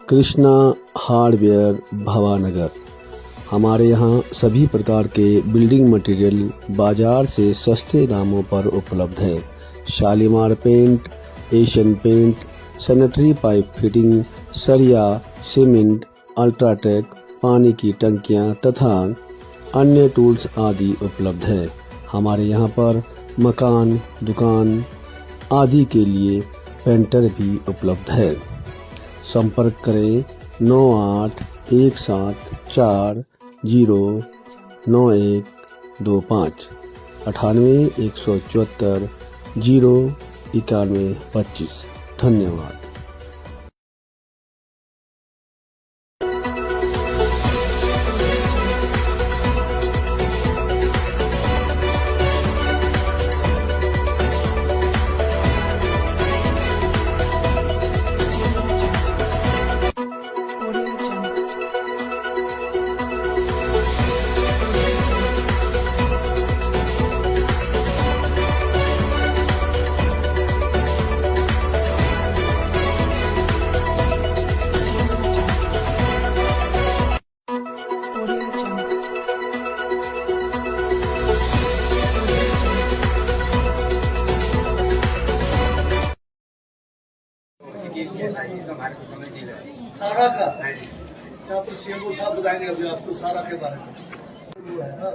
Krishna hardware भवानगर। हमारे यहाँ सभी प्रकार के बिल्डिंग मटेरियल बाजार से सस्ते दामों पर उपलब्ध है। Shalimar paint, Asian paint, sanitary pipe fitting, सरिया, सीमेंट, अल्ट्राटेक, पानी की टंकियाँ तथा अन्य टूल्स आदि उपलब्ध है। हमारे यहाँ पर मकान, दुकान आदि के लिए पेंटर भी उपलब्ध है। संपर्क करें 9817409125 9817409125। धन्यवाद। सारा का यहाँ पर सीएमओ साहब बताएंगे अभी आपको सारा के बारे में। वो है ना,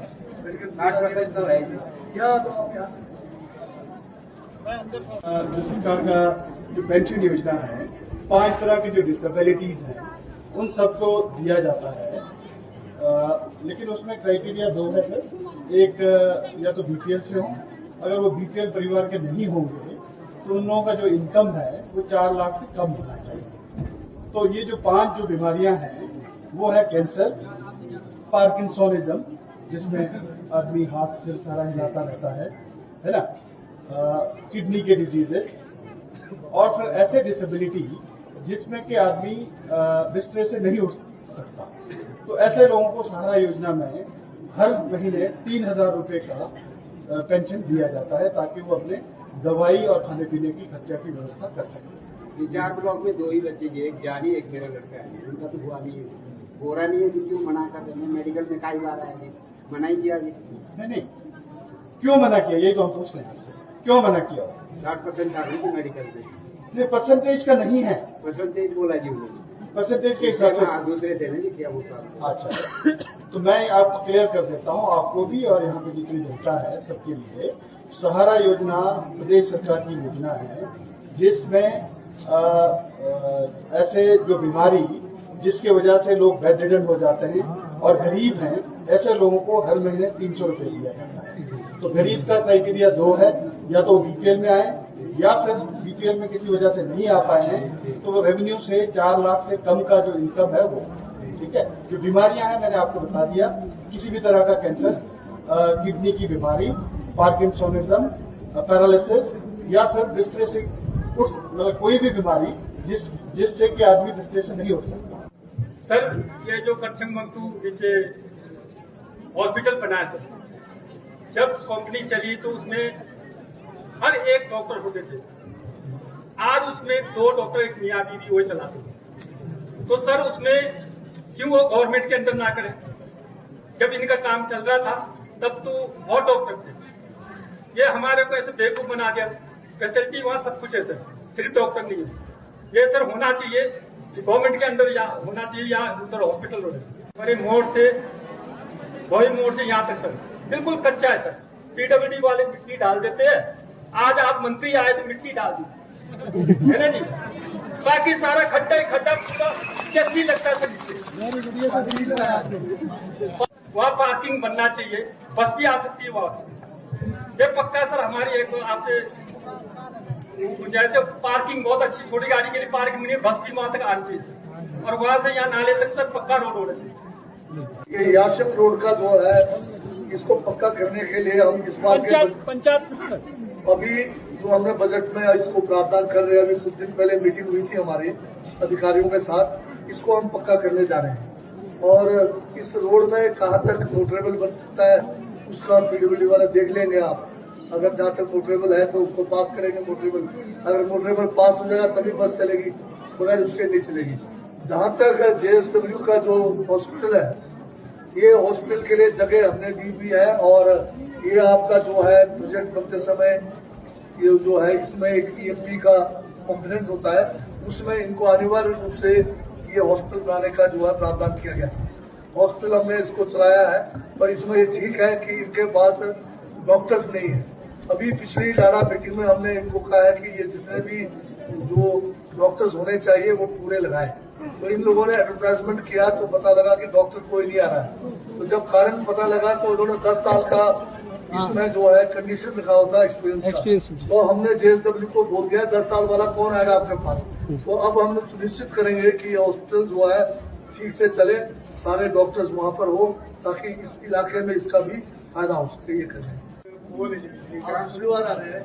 तो है यहाँ तो आप यहाँ जिस प्रकार का जो पेंशन योजना है, 5 तरह की जो डिसेबिलिटीज हैं उन सबको दिया जाता है। लेकिन उसमें क्राइटेरिया 2 है सर। एक या तो बीपीएल से हो, अगर वो बीपीएल परिवार के नहीं होंगे तो उन लोगों का जो इनकम है वो 4 लाख से कम होना चाहिए। तो ये जो 5 जो बीमारियां हैं वो है कैंसर, पार्किंसोनिज्म जिसमें आदमी हाथ सिर सारा हिलाता रहता है ना, किडनी के डिजीजेस, और फिर ऐसे डिसेबिलिटी जिसमें कि आदमी बिस्तर से नहीं उठ सकता। तो ऐसे लोगों को सहारा योजना में हर महीने 3,000 रुपए का पेंशन दिया जाता है ताकि वो अपने दवाई और खाने पीने की खर्चा की व्यवस्था कर सके। 4 ब्लॉक में 2 ही बच्चे जी, एक जानी एक मेरा लड़का है। उनका तो हुआ नहीं है, हो रहा नहीं है जी। क्यों मना कर रहे हैं? मेडिकल में कई बार आए थे, मना ही किया जी। नहीं, क्यों मना किया यही तो हम पूछ रहे हैं आपसे, क्यों मना किया? 60% आ रही थी मेडिकल में। नहीं, परसेंटेज का नहीं है, परसेंटेज बोला जी उन्होंने, परसेंटेज के हिसाब से दूसरे थे ना जी सीएमओ साहब। अच्छा, तो मैं आपको क्लियर कर देता हूँ, आपको भी और यहाँ पे जितनी जनता है सबके लिए। सहारा योजना प्रदेश सरकार की योजना है जिसमें ऐसे जो बीमारी जिसके वजह से लोग बेड रिडन हो जाते हैं और गरीब हैं, ऐसे लोगों को हर महीने 300 रुपए दिया जाता है। तो गरीब का क्राइटेरिया 2 है, या तो बीपीएल में आए या फिर बीपीएल में किसी वजह से नहीं आ पाए हैं तो वो रेवेन्यू से 4 लाख से कम का जो इनकम है वो, ठीक है। जो बीमारियां हैं मैंने आपको बता दिया, किसी भी तरह का कैंसर, किडनी की बीमारी, पार्किंसोनिज्म, पैरालिसिस, या फिर बिस्तर से उठ, मतलब कोई भी बीमारी जिससे कि आदमी बिस्तर से नहीं उठ सकता। सर ये जो कच्छंगमंतु नीचे हॉस्पिटल बनाया सर, जब कंपनी चली तो उसमें हर एक डॉक्टर होते थे। आज उसमें 2 डॉक्टर, एक मियाँ बीवी वही चलाते थे। तो सर उसमें क्यों वो गवर्नमेंट के अंदर ना करें? जब इनका काम चल रहा था तब तो बहुत डॉक्टर थे। ये हमारे को ऐसे बेवकूफ बना दिया। फैसिलिटी वहाँ सब कुछ है सर, सिर्फ डॉक्टर नहीं है। ये सर होना चाहिए गवर्नमेंट के अंदर, या होना चाहिए या उधर हॉस्पिटल होना चाहिए। बड़े मोड़ से बड़े मोड़ से यहाँ तक सर बिल्कुल कच्चा है सर। पीडब्ल्यूडी वाले मिट्टी डाल देते हैं। आज आप मंत्री आए तो मिट्टी डाल दी है ना जी, बाकी सारा खड्डा ही खड्डा, पूरा कैसी लगता है सर। वहाँ पार्किंग बनना चाहिए, बस भी आ सकती है वहाँ से। ये पक्का सर हमारी एक आपसे जैसे पार्किंग बहुत अच्छी, छोटी गाड़ी के लिए पार्किंग मिली, बस भी वहां तक आनी चाहिए और वहां से यहाँ नाले तक सर पक्का रोड होना चाहिए। ये याशिम रोड का जो है इसको पक्का करने के लिए हम इस बार पंचायत अभी जो हमने बजट में इसको प्रावधान कर रहे हैं, अभी कुछ दिन पहले मीटिंग हुई थी हमारे अधिकारियों के साथ, इसको हम पक्का करने जा रहे हैं। और इस रोड में कहाँ तक मोटरेबल बन सकता है उसका पीडब्ल्यूडी वाले देख लेंगे। आप अगर जहाँ तक मोटरेबल है तो उसको पास करेंगे मोटरेबल, अगर मोटरेबल पास हो जाएगा तभी बस चलेगी, बगैर उसके नहीं चलेगी। जहां तक JSW का जो हॉस्पिटल है, ये हॉस्पिटल के लिए जगह हमने दी भी है और ये आपका जो है प्रोजेक्ट बनते समय ये जो है इसमें एक EMP का कॉम्पोनेंट होता है, उसमें इनको अनिवार्य रूप से ये हॉस्पिटल बनाने का जो है प्रावधान किया गया। हॉस्पिटल हमने इसको चलाया है, पर इसमें ये ठीक है कि इनके पास डॉक्टर्स नहीं है। अभी पिछली डाटा मीटिंग में हमने इनको कहा है कि ये जितने भी जो डॉक्टर्स होने चाहिए वो पूरे लगाए। तो इन लोगों ने एडवर्टाइजमेंट किया तो पता लगा कि डॉक्टर कोई नहीं आ रहा है। तो जब कारण पता लगा तो उन्होंने 10 साल का इसमें जो है कंडीशन लिखा होता है एक्सपीरियंस, तो हमने JSW को बोल दिया 10 साल वाला कौन आएगा आपके पास। तो अब हम सुनिश्चित करेंगे कि ये हॉस्पिटल जो है ठीक से चले, सारे डॉक्टर्स वहाँ पर हो, ताकि इस इलाके में इसका भी फायदा हो सके। ये करें शनिवार आ रहे हैं,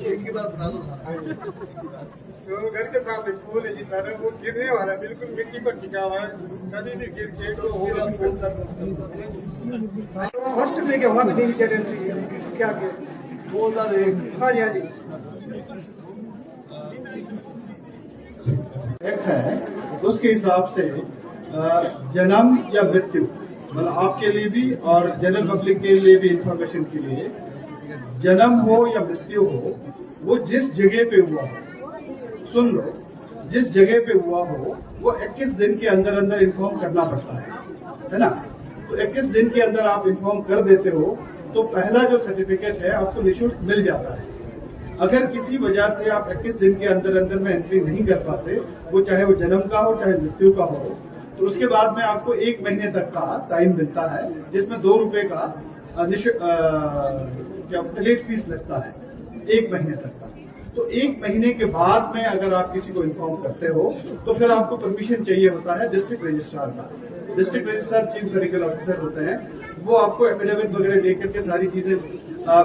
एक ही बार बता दो सर। तो घर के साथ पोल है जी सर, वो गिरने वाला है, बिल्कुल मिट्टी पर टिका हुआ है, कभी भी गिर के तो होगा फोन कर हॉस्टल में क्या हुआ डिजिटल एंट्री क्या किया 2001। हाँ जी हाँ जी एक्ट है, उसके हिसाब से जन्म या मृत्यु, मतलब आपके लिए भी और जनरल पब्लिक के लिए भी इंफॉर्मेशन के लिए, जन्म हो या मृत्यु हो, वो जिस जगह पे हुआ हो, सुन लो, जिस जगह पे हुआ हो वो 21 दिन के अंदर अंदर इन्फॉर्म करना पड़ता है ना। तो 21 दिन के अंदर आप इन्फॉर्म कर देते हो तो पहला जो सर्टिफिकेट है आपको निःशुल्क मिल जाता है। अगर किसी वजह से आप 21 दिन के अंदर अंदर में एंट्री नहीं कर पाते, वो चाहे वो जन्म का हो चाहे मृत्यु का हो, तो उसके बाद में आपको 1 महीने तक का टाइम मिलता है, जिसमें 2 रुपए का लेट फीस लगता है 1 महीने तक का। तो 1 महीने के बाद में अगर आप किसी को इन्फॉर्म करते हो तो फिर आपको परमिशन चाहिए होता है डिस्ट्रिक्ट रजिस्ट्रार का। District registrar chief medical officer होते हैं, वो आपको एफिडेविट वगैरह लेकर के सारी चीजें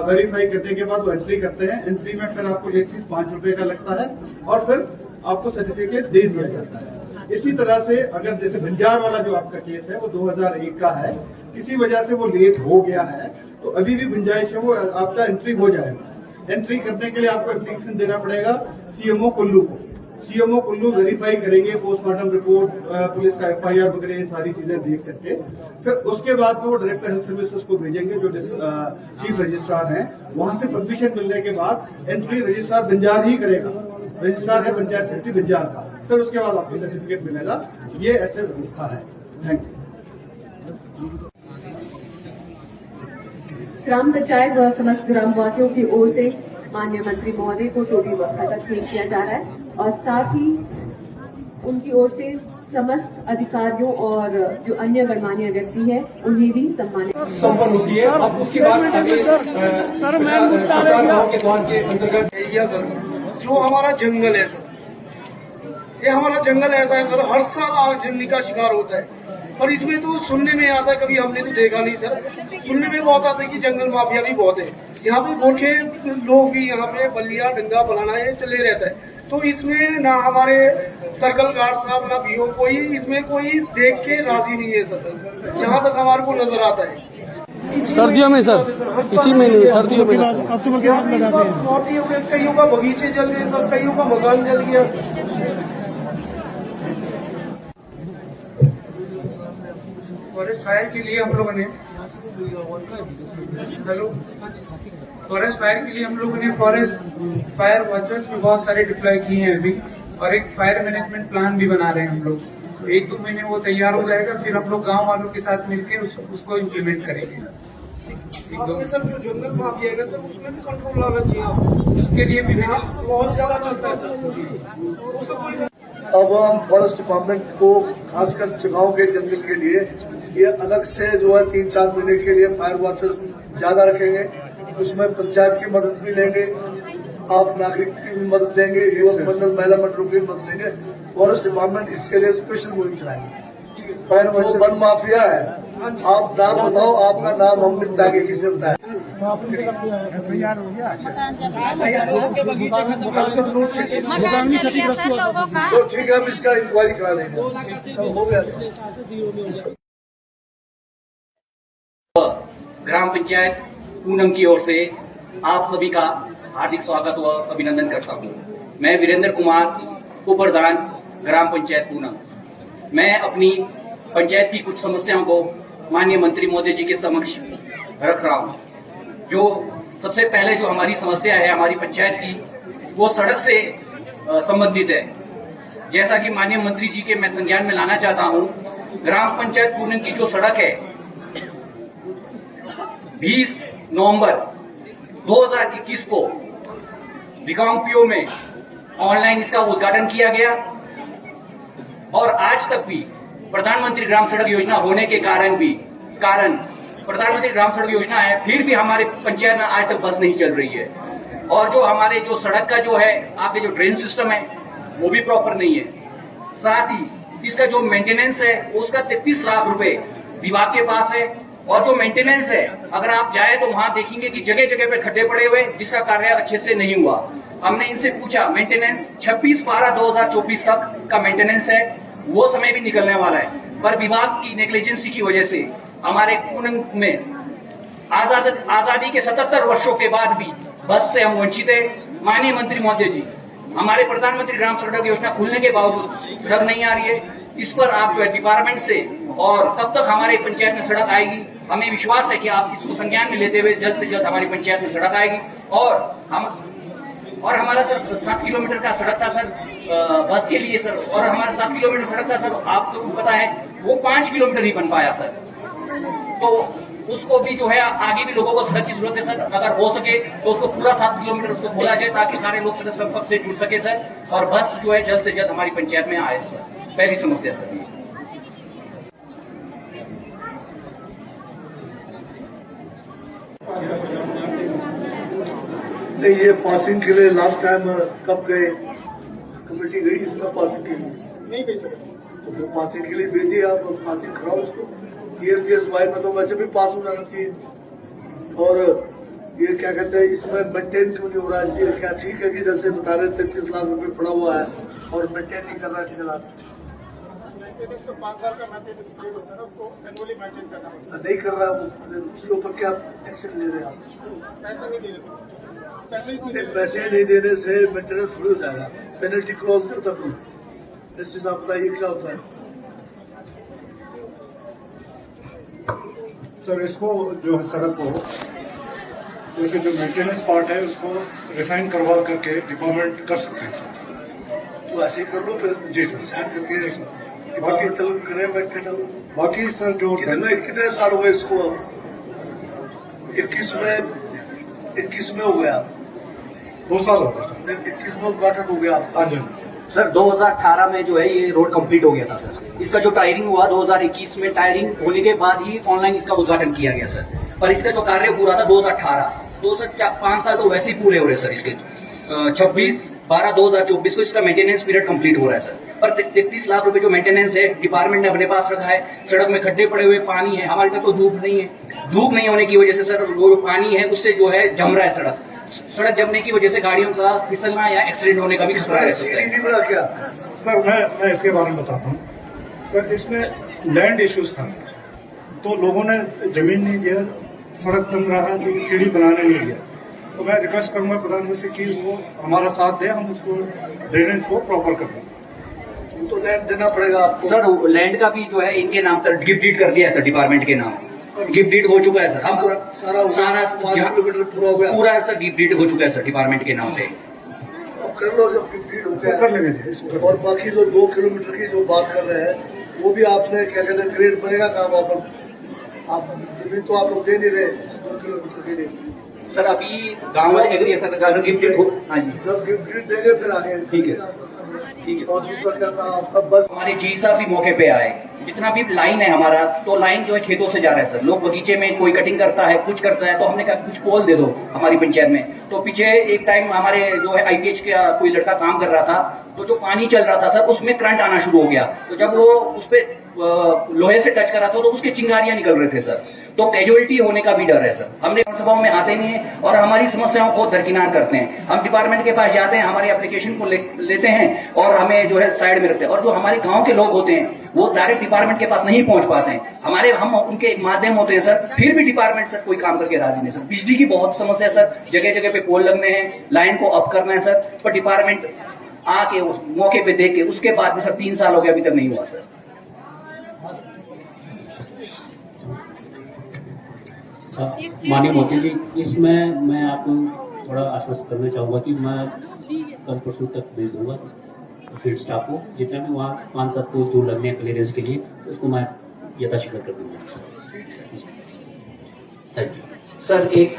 वेरीफाई करने के बाद वो एंट्री करते हैं। एंट्री में फिर आपको लेट फीस 5 रुपए का लगता है और फिर आपको सर्टिफिकेट दे दिया जाता है। इसी तरह से अगर जैसे बंजार वाला जो आपका केस है वो 2001 का है, किसी वजह से वो लेट हो गया है तो अभी भी गुंजाइश है, वो आपका एंट्री हो जाएगा। एंट्री करने के लिए आपको एप्लीकेशन देना पड़ेगा CMO कुल्लू को। CMO कुल्लू वेरीफाई करेंगे पोस्टमार्टम रिपोर्ट, पुलिस का FIR वगैरह, ये सारी चीजें देख करके फिर उसके बाद वो डायरेक्टर हेल्थ सर्विसेज को भेजेंगे जो चीफ रजिस्ट्रार हैं। वहां से परमिशन मिलने के बाद एंट्री रजिस्ट्रार बंजार ही करेगा, रजिस्ट्रार है पंचायत सेक्रेटरी बंजार का, फिर उसके बाद आपको सर्टिफिकेट मिलेगा। ये ऐसे व्यवस्था है। Thank you. ग्राम पंचायत व समस्त ग्रामवासियों की ओर से माननीय मंत्री महोदय को टोपी व पदक भेंट किया जा रहा है और साथ ही उनकी ओर से समस्त अधिकारियों और जो अन्य गणमान्य व्यक्ति है उन्हें भी सम्मानित संपन्न होती है। अब उसके बाद गाँव के द्वार के अंतर्गत एरिया सर, जो हमारा जंगल है सर, ये हमारा जंगल ऐसा है सर, हर साल आगजनी का शिकार होता है। और इसमें तो सुनने में आता है, कभी हमने तो देखा नहीं सर, सुनने में बहुत आता है कि जंगल माफिया भी बहुत है। यहाँ पे गोरखे लोग भी यहाँ पे बल्लिया डंगा फलाना ये चले रहता है। तो इसमें ना हमारे सर्कल गार्ड साहब ना बीओ कोई इसमें कोई देख के राजी नहीं है सर, जहाँ तक हमारे को नजर आता है। सर्दियों में सर, इसी महीने में सर्दियों में बहुत ही हो गया, कईयों का बगीचे जल गए सर, कईयों का मकान जल गया। फॉरेस्ट फायर के लिए हम लोगों ने फॉरेस्ट फायर वॉचर्स भी बहुत सारे डिप्लॉय किए हैं अभी, और एक फायर मैनेजमेंट प्लान भी बना रहे हैं हम लोग। तो 1-2 महीने वो तैयार हो जाएगा, फिर हम लोग गांव वालों के साथ मिलकर उसको इम्प्लीमेंट करेंगे। सर जो जंगल माफिया है सर, उसमें भी कंट्रोल आना चाहिए, उसके लिए भी बहुत ज्यादा चलता है सर, उसका कोई। अब हम फॉरेस्ट डिपार्टमेंट को खासकर गाँव के जंगल के लिए ये अलग से जो है 3-4 महीने के लिए फायर वॉचर्स ज्यादा रखेंगे। उसमें पंचायत की मदद भी लेंगे, आप नागरिक की भी मदद लेंगे, युवक मंडल महिला मंडलों की मदद लेंगे। फॉरेस्ट डिपार्टमेंट इसके लिए स्पेशल मुहिम चलाएंगे। फायर जो वन माफिया है, आप नाम बताओ, आपका नाम हम बताएंगे, किसने बताया। तो ठीक है, हम इसका इंक्वायरी करा लेंगे। हो गया। ग्राम पंचायत पूनम की ओर से आप सभी का हार्दिक स्वागत व अभिनंदन करता हूँ। मैं वीरेंद्र कुमार, उप प्रधान ग्राम पंचायत पूनम। मैं अपनी पंचायत की कुछ समस्याओं को माननीय मंत्री महोदय जी के समक्ष रख रहा हूं। जो सबसे पहले जो हमारी समस्या है हमारी पंचायत की, वो सड़क से संबंधित है। जैसा कि माननीय मंत्री जी के मैं संज्ञान में लाना चाहता हूं, ग्राम पंचायत पूर्णिम की जो सड़क है 20 नवंबर 2021 को रिकांगपिओ में ऑनलाइन इसका उद्घाटन किया गया और आज तक भी प्रधानमंत्री ग्राम सड़क योजना होने के कारण प्रधानमंत्री ग्राम सड़क योजना है, फिर भी हमारे पंचायत में आज तक बस नहीं चल रही है। और जो हमारे जो सड़क का जो है आपके जो ड्रेन सिस्टम है वो भी प्रॉपर नहीं है। साथ ही इसका जो मेंटेनेंस है उसका 33 लाख रुपए विभाग के पास है। और जो मेंटेनेंस है अगर आप जाए तो वहां देखेंगे कि जगह जगह पे खड्डे पड़े हुए, जिसका कार्य अच्छे से नहीं हुआ। हमने इनसे पूछा, मेंटेनेंस 26/12/2024 तक का मेंटेनेंस है, वो समय भी निकलने वाला है, पर विभाग की नेग्लिजेंसी की वजह से हमारे पूर्णिम में आजादी के 77 वर्षों के बाद भी बस से हम वंचित है। माननीय मंत्री महोदय जी, हमारे प्रधानमंत्री ग्राम सड़क योजना खुलने के बावजूद सड़क नहीं आ रही है। इस पर आप जो है डिपार्टमेंट से, और कब तक हमारे पंचायत में सड़क आएगी, हमें विश्वास है कि आप इसको संज्ञान में लेते हुए जल्द से जल्द हमारी पंचायत में सड़क आएगी। और हमारा सर 7 किलोमीटर का सड़क था सर बस के लिए सर, और हमारा 7 किलोमीटर सड़क था सर, आपको पता है वो 5 किलोमीटर ही बन पाया सर। तो उसको भी जो है आगे भी लोगों को सड़क की जरूरत है सर, अगर हो सके तो उसको पूरा 7 किलोमीटर उसको खोला जाए ताकि सारे लोग सड़क संपर्क से जुड़ सके सर, और बस जो है जल्द से जल्द हमारी पंचायत में आए सर। पहली समस्या सर ये। नहीं, ये पासिंग के लिए लास्ट टाइम कब गए, कमेटी गई इसमें पासिंग के लिए? नहीं कह सकते। तो फिर पासिंग के लिए भेजिए, आप पासिंग कराओ उसको। PMGSY में तो वैसे भी पास हो जाना चाहिए। और ये क्या कहते हैं, इसमें मेंटेन क्यों नहीं हो रहा है? ये क्या ठीक है कि जैसे बता रहे 33 लाख रुपए पड़ा हुआ है और मेंटेन नहीं कर रहा ठेकेदार? मेंटेनेंस तो 5 साल का मेंटेनेंस पीरियड होता है ना, उसको एनुअली मेंटेन करना पड़ता है। नहीं कर रहा है, उसके ऊपर क्या एक्शन ले रहे हैं आप? पैसे नहीं दे रहे, पैसे नहीं देने से मेंटेनेंस फ्री हो जाएगा, पेनल्टी क्लॉज नहीं होता कोई। इस हिसाब बताइए क्या होता है सर? इसको जो है सड़क को जैसे जो मेंटेनेंस पार्ट है उसको रिसाइन करवा करके डिपार्टमेंट कर सकते हैं सर। तो ऐसे ही कर लो फिर। जी सर, रिसाइन करके डिपार्टमेंटल करें मेंटेनेंस। बाकी सर जो कितने साल हो गए इसको? अब 21 में हो गया, 2 साल हो गए सर। 21 में उद्घाटन हो गया आपका? हाँ जी सर 2018 में जो है ये रोड कंप्लीट हो गया था सर। इसका जो टायरिंग हुआ 2021 में, टायरिंग होने के बाद ही ऑनलाइन इसका उद्घाटन किया गया सर। पर इसका जो कार्य पूरा था 2018, 5 साल तो वैसे ही पूरे हो रहे सर इसके। 26/12/2024 को इसका मेंटेनेंस पीरियड कंप्लीट हो रहा है सर। पर 33 लाख रुपए जो मेंटेनेंस है डिपार्टमेंट ने अपने पास रखा है। सड़क में खड्डे पड़े हुए, पानी है, हमारी तरफ तो धूप नहीं है। धूप नहीं होने की वजह से सर वो पानी है उससे जो है जम रहा है सड़क जमने की वजह से गाड़ियों का फिसलना या एक्सीडेंट होने का भी खतरा है क्या? सर मैं इसके बारे में बताता हूँ सर। इसमें लैंड इश्यूज था, तो लोगों ने जमीन नहीं दिया, सड़क बन रहा है तो सीढ़ी बनाने नहीं दिया। तो मैं रिक्वेस्ट करूंगा प्रधानमंत्री से कि वो हमारा साथ दे, हम उसको ड्रेनेज को प्रॉपर कर दें। तो लैंड देना पड़ेगा आपको सर। लैंड का भी जो है इनके नाम पर गिफ्ट डीड कर दिया है सर, डिपार्टमेंट के नाम गिफ्ट डीड हो चुका है सर। हम सारा 5 किलोमीटर पूरा हो गया, पूरा सर गिफ्ट डीड हो चुका है सर डिपार्टमेंट के नाम पे। अब कर लो जब गिफ्ट हो गया कर लेंगे। और बाकी जो 2 किलोमीटर की जो बात कर रहे हैं वो भी आपने क्या कहते हैं ग्रेड बनेगा काम? आप जमीन तो आप लोग दे नहीं रहे 2 किलोमीटर के लिए सर। अभी गाँव वाले एग्री है सर, गिफ्ट डीड हो। हाँ जी, जब गिफ्ट डीड देंगे फिर आगे ठीक है ठीक है। और दूसरा क्या था आपका? बस हमारे जी साहब भी मौके पे आए। जितना भी लाइन है हमारा, तो लाइन जो है खेतों से जा रहा है सर। लोग बगीचे में कोई कटिंग करता है, कुछ करता है, तो हमने कहा कुछ पोल दे दो हमारी पंचायत में। तो पीछे एक टाइम हमारे जो है IPH का कोई लड़का काम कर रहा था, तो जो पानी चल रहा था सर उसमें करंट आना शुरू हो गया। तो जब वो उस पे लोहे से टच करा था तो उसके चिंगारियां निकल रहे थे सर। तो कैजुअलिटी होने का भी डर है सर। हमने सभाओं में आते नहीं है और हमारी समस्याओं को दरकिनार करते हैं। हम डिपार्टमेंट के पास जाते हैं, हमारी एप्लीकेशन को लेते हैं और हमें जो है साइड में रखते हैं। और जो हमारे गांव के लोग होते हैं वो डायरेक्ट डिपार्टमेंट के पास नहीं पहुंच पाते हैं। हम उनके माध्यम होते हैं सर, फिर भी डिपार्टमेंट सर कोई काम करके राजी नहीं सर। बिजली की बहुत समस्या सर, जगह जगह पे पोल लगने हैं, लाइन को अप करना है सर, पर डिपार्टमेंट आके उस मौके पे देख के उसके बाद भी सर 3 साल हो गए अभी तक नहीं हुआ सर। माननीय मोदी जी, इसमें मैं आपको थोड़ा आश्वस्त करना चाहूँगा कि मैं कल परसों तक भेज दूंगा फील्ड स्टाफ को, जितना भी वहाँ 5-7 को जो लगने हैं क्लियरेंस के लिए, उसको मैं यथाशीघ्र कर दूंगा। Thank you sir. एक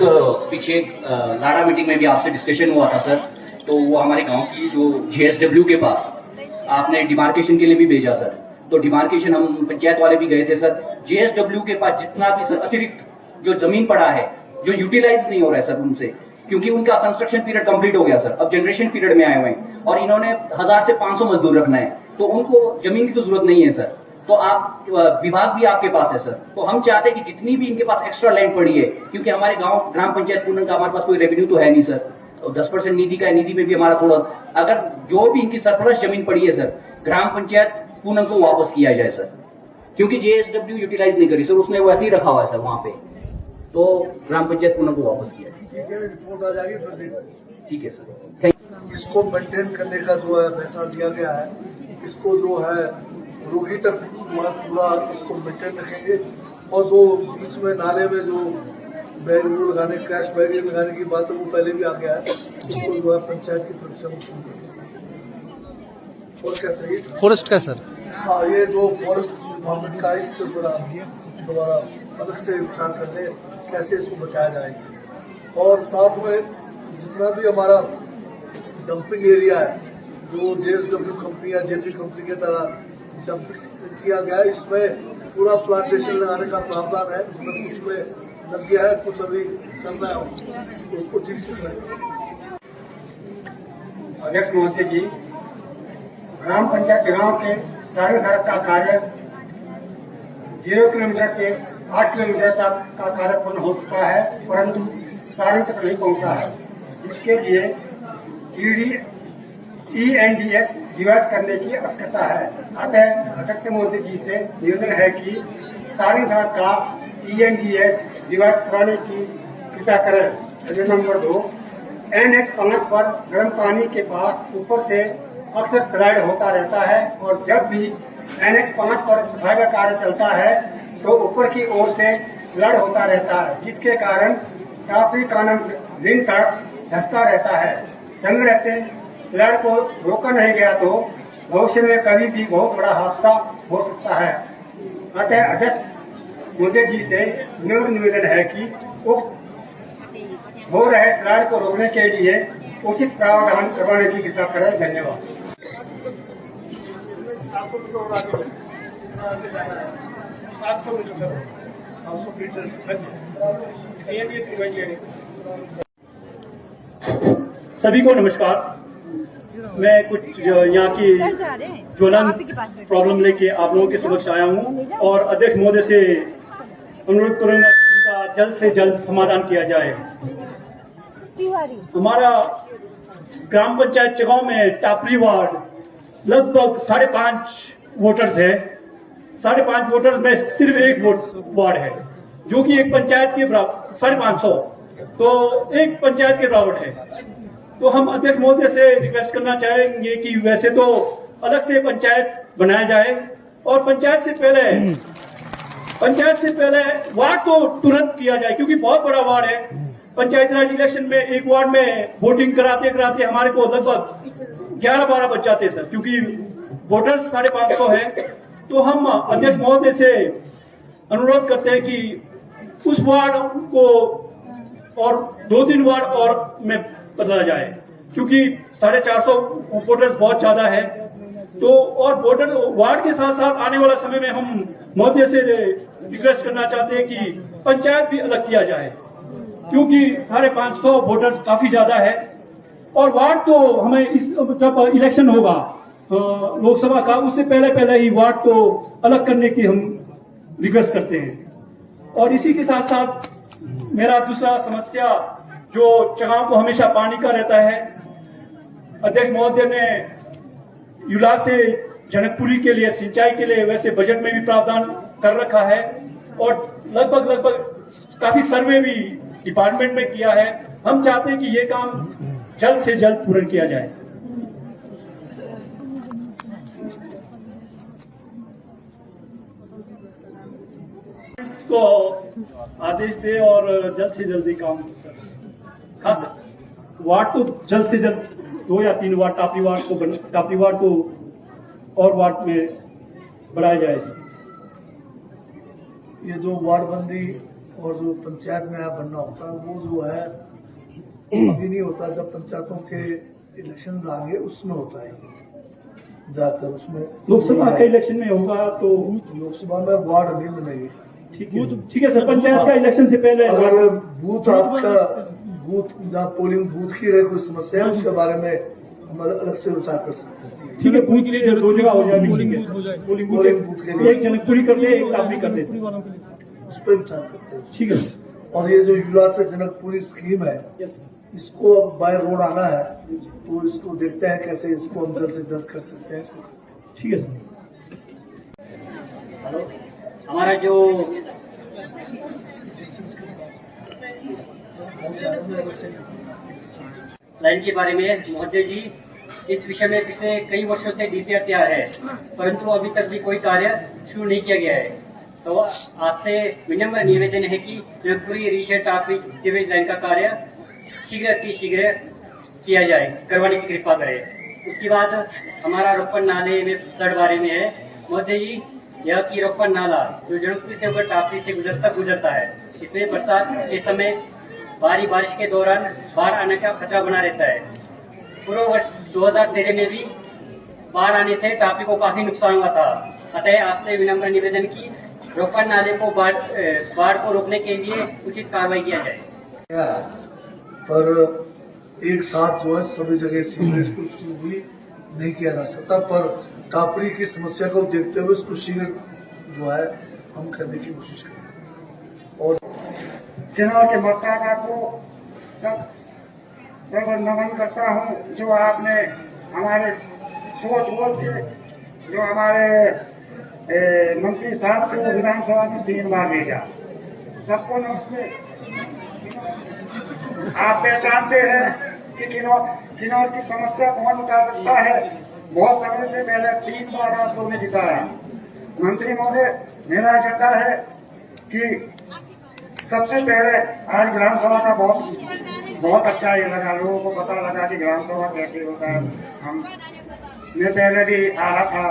पीछे लाड़ा मीटिंग में भी आपसे डिस्कशन हुआ था सर, तो वो हमारे गांव की जो JSW के पास आपने डिमार्केशन के लिए भी भेजा सर, तो डिमार्केशन हम पंचायत वाले भी गए थे सर। JSW के पास जितना भी सर अतिरिक्त जो जमीन पड़ा है, जो यूटिलाइज नहीं हो रहा है सर उनसे, क्योंकि उनका कंस्ट्रक्शन पीरियड कंप्लीट हो गया सर, अब जनरेशन पीरियड में आए हुए हैं और इन्होंने 1000 से 500 मजदूर रखना है, तो उनको जमीन की तो जरूरत नहीं है सर। तो आप विभाग भी आपके पास है सर, तो हम चाहते हैं कि जितनी भी इनके पास एक्स्ट्रा लैंड पड़ी है, क्योंकि हमारे गांव ग्राम पंचायत पूनम का हमारे पास कोई रेवेन्यू तो है नहीं सर, तो 10% निधि का है, निधि में भी हमारा थोड़ा, अगर जो भी इनकी सरप्लस जमीन पड़ी है सर, ग्राम पंचायत पूनम को वापस किया जाए सर, क्योंकि JSW यूटिलाइज नहीं करी सर, उसने वैसे ही रखा हुआ है सर वहां पे, तो ग्राम पंचायत पूनम को वापस किया जाए। रिपोर्ट आ जाएगी फिर देखो। ठीक है सर। इसको मेंटेन करने का जो है फैसला लिया गया है, इसको जो है रोगी तक जो है पूरा इसको मेंटेन रखेंगे, और जो बीच में नाले में जो बैरियर लगाने, क्रैश बैरियर लगाने की बात है वो पहले भी आ गया है, उसको जो है पंचायत की तरफ से हम शुरू करेंगे। और क्या चाहिए? फॉरेस्ट का सर? हाँ, ये जो फॉरेस्ट डिपार्टमेंट का इसके पूरा दोबारा अलग से विचार करने कैसे इसको बचाया जाएगा, और साथ में जितना भी हमारा डंपिंग एरिया है, जो JSW कंपनी या JP कंपनी के तरह डंपिंग किया गया है, इसमें पूरा प्लांटेशन लगाने का प्रावधान है, उसमें कुछ में लग गया है, कुछ अभी करना है, तो उसको ठीक से करें। अध्यक्ष महोदय जी, ग्राम पंचायत चुनाव के सारे सड़क का कार्य 0 किलोमीटर से 8 किलोमीटर तक का कार्य पूर्ण हो चुका है, परंतु सारे तक नहीं पहुंचा है, जिसके लिए ENDS रिवाइज करने की आवश्यकता है। अतः अध्यक्ष महोदय जी से निवेदन है कि सारी सड़क का ENDS रिवाइज कराने की कृपया करें। नंबर 2, NH 5 पर गर्म पानी के पास ऊपर से अक्सर स्लाइड होता रहता है, और जब भी NH 5 पर सफाई का कार्य चलता है तो ऊपर की ओर से स्लाइड होता रहता है, जिसके कारण काफी ऋण सड़क धंसता रहता है। संग रहते स्लाइड को रोका नहीं गया तो भविष्य में कभी भी बहुत बड़ा हादसा हो सकता है। अतः अध्यक्ष महोदय जी से निवेदन है कि हो रहे स्लाइड को रोकने के लिए उचित प्रावधान करवाने की कृपा करें। धन्यवाद। 700 मीटर और आगे जाना है, 700 मीटर सर, 700 मीटर। सभी को नमस्कार। मैं कुछ यहाँ की ज्वलंत प्रॉब्लम लेके आप लोगों के समक्ष आया हूँ, और अध्यक्ष महोदय से अनुरोध करूंगा कि इनका जल्द से जल्द समाधान किया जाए। हमारा ग्राम पंचायत चगांव में टापरी वार्ड लगभग 5.5 वोटर्स है। 5.5 वोटर्स में सिर्फ एक वार्ड है, जो कि एक पंचायत के बराबर, 550, तो एक पंचायत के बराबर है। तो हम अध्यक्ष महोदय से रिक्वेस्ट करना चाहेंगे कि वैसे तो अलग से पंचायत बनाया जाए, और पंचायत से पहले वार्ड तो तुरंत किया जाए, क्योंकि बहुत बड़ा वार्ड है। पंचायत राज इलेक्शन में एक वार्ड में वोटिंग कराते कराते हमारे को लगभग 11-12 बज जाते सर, क्योंकि वोटर्स 550 है। तो हम अध्यक्ष महोदय से अनुरोध करते हैं कि उस वार्ड को और 2-3 वार्ड और में बदला जाए, क्योंकि 450 वोटर्स बहुत ज्यादा है। तो और वोटर वार्ड के साथ साथ आने वाला समय में हम महोदय से रिक्वेस्ट करना चाहते हैं कि पंचायत भी अलग किया जाए, क्योंकि 550 वोटर्स काफी ज्यादा है। और वार्ड तो हमें इस जब इलेक्शन होगा लोकसभा का, उससे पहले ही वार्ड को अलग करने की हम रिक्वेस्ट करते हैं। और इसी के साथ साथ मेरा दूसरा समस्या जो चगांव को हमेशा पानी का रहता है, अध्यक्ष महोदय ने युला से जनकपुरी के लिए सिंचाई के लिए वैसे बजट में भी प्रावधान कर रखा है, और लगभग काफी सर्वे भी डिपार्टमेंट में किया है। हम चाहते हैं कि ये काम जल्द से जल्द पूर्ण किया जाए। इसको आदेश दे और जल्द से जल्दी काम करे। खास वार्ड तो जल्द से जल्द 2 या 3 वार्ड टापरी वार्ड को और वार्ड में बढ़ाया जाए। ये जो वार्ड बंदी और जो पंचायत में यहाँ बनना होता है वो जो है अभी नहीं होता, जब पंचायतों के इलेक्शन आएंगे उसमें होता है ज्यादातर। उसमें लोकसभा के इलेक्शन में होगा तो लोकसभा में वार्ड नहीं बनेगी। ठीक है सर, पंचायत का इलेक्शन से पहले अगर बूथ आपका बूथ जहाँ पोलिंग बूथ की रहे कोई समस्या है उसके बारे में हम अलग से विचार कर सकते हैं। ठीक है, बूथ के लिए 2 जगह हो जाएगी। पोलिंग बूथ के लिए एक जनकपुरी कर दे, एक टापरी कर दे, उस पर विचार करते हैं। ठीक है। और ये जो युवा से जनकपुरी स्कीम है इसको अब बाय रोड आना है तो इसको देखते हैं कैसे इसको हम जल्द से जल्द कर सकते हैं। इसको ठीक है सर। हमारा जो लाइन के बारे में महोदय जी, इस विषय में पिछले कई वर्षों से डीपीआर तैयार है, परंतु अभी तक भी कोई कार्य शुरू नहीं किया गया है। तो आपसे विनम्र निवेदन है कि जनकपुरी रीशेड टापरी सीवेज लाइन का कार्य शीघ्र अतिशीघ्र किया जाए, करवाने की कृपा करें। उसके बाद हमारा रोपण नाले में फ्लड बारे में है महोदय जी, यह की रोपण नाला जो जनकपुरी से होकर टापरी से गुजरता है, इसमें बरसात के समय भारी बारिश के दौरान बाढ़ आने का खतरा बना रहता है। पूर्व वर्ष 2013 में भी बाढ़ आने से टापरी को काफी नुकसान हुआ था। अतः आपसे विनम्र निवेदन की रोपण नाले को बाढ़ को रोकने के लिए उचित कार्रवाई किया जाए। पर एक साथ जो है सभी जगह सीवरेज को शुरू भी नहीं किया जा सकता, पर टापरी की समस्या को देखते हुए इसको शीघ्र जो है हम करने की कोशिश करें। और चुनाव के मतदाता को सब नमन करता हूँ जो आपने हमारे सोच के जो हमारे मंत्री साहब को विधानसभा में 3 बार भेजा, सबको नमस्ते। आप पहचानते हैं कि किन्नौर की समस्या कौन उठा सकता है। बहुत समय से पहले 3 बार आप लोगों ने जिताया। मंत्री महोदय, मेरा एजेंडा है कि सबसे पहले आज ग्राम सभा का बहुत अच्छा ये लगा, लोगों को पता लगा कि ग्राम सभा कैसे होता है। मैं पहले भी आ रहा था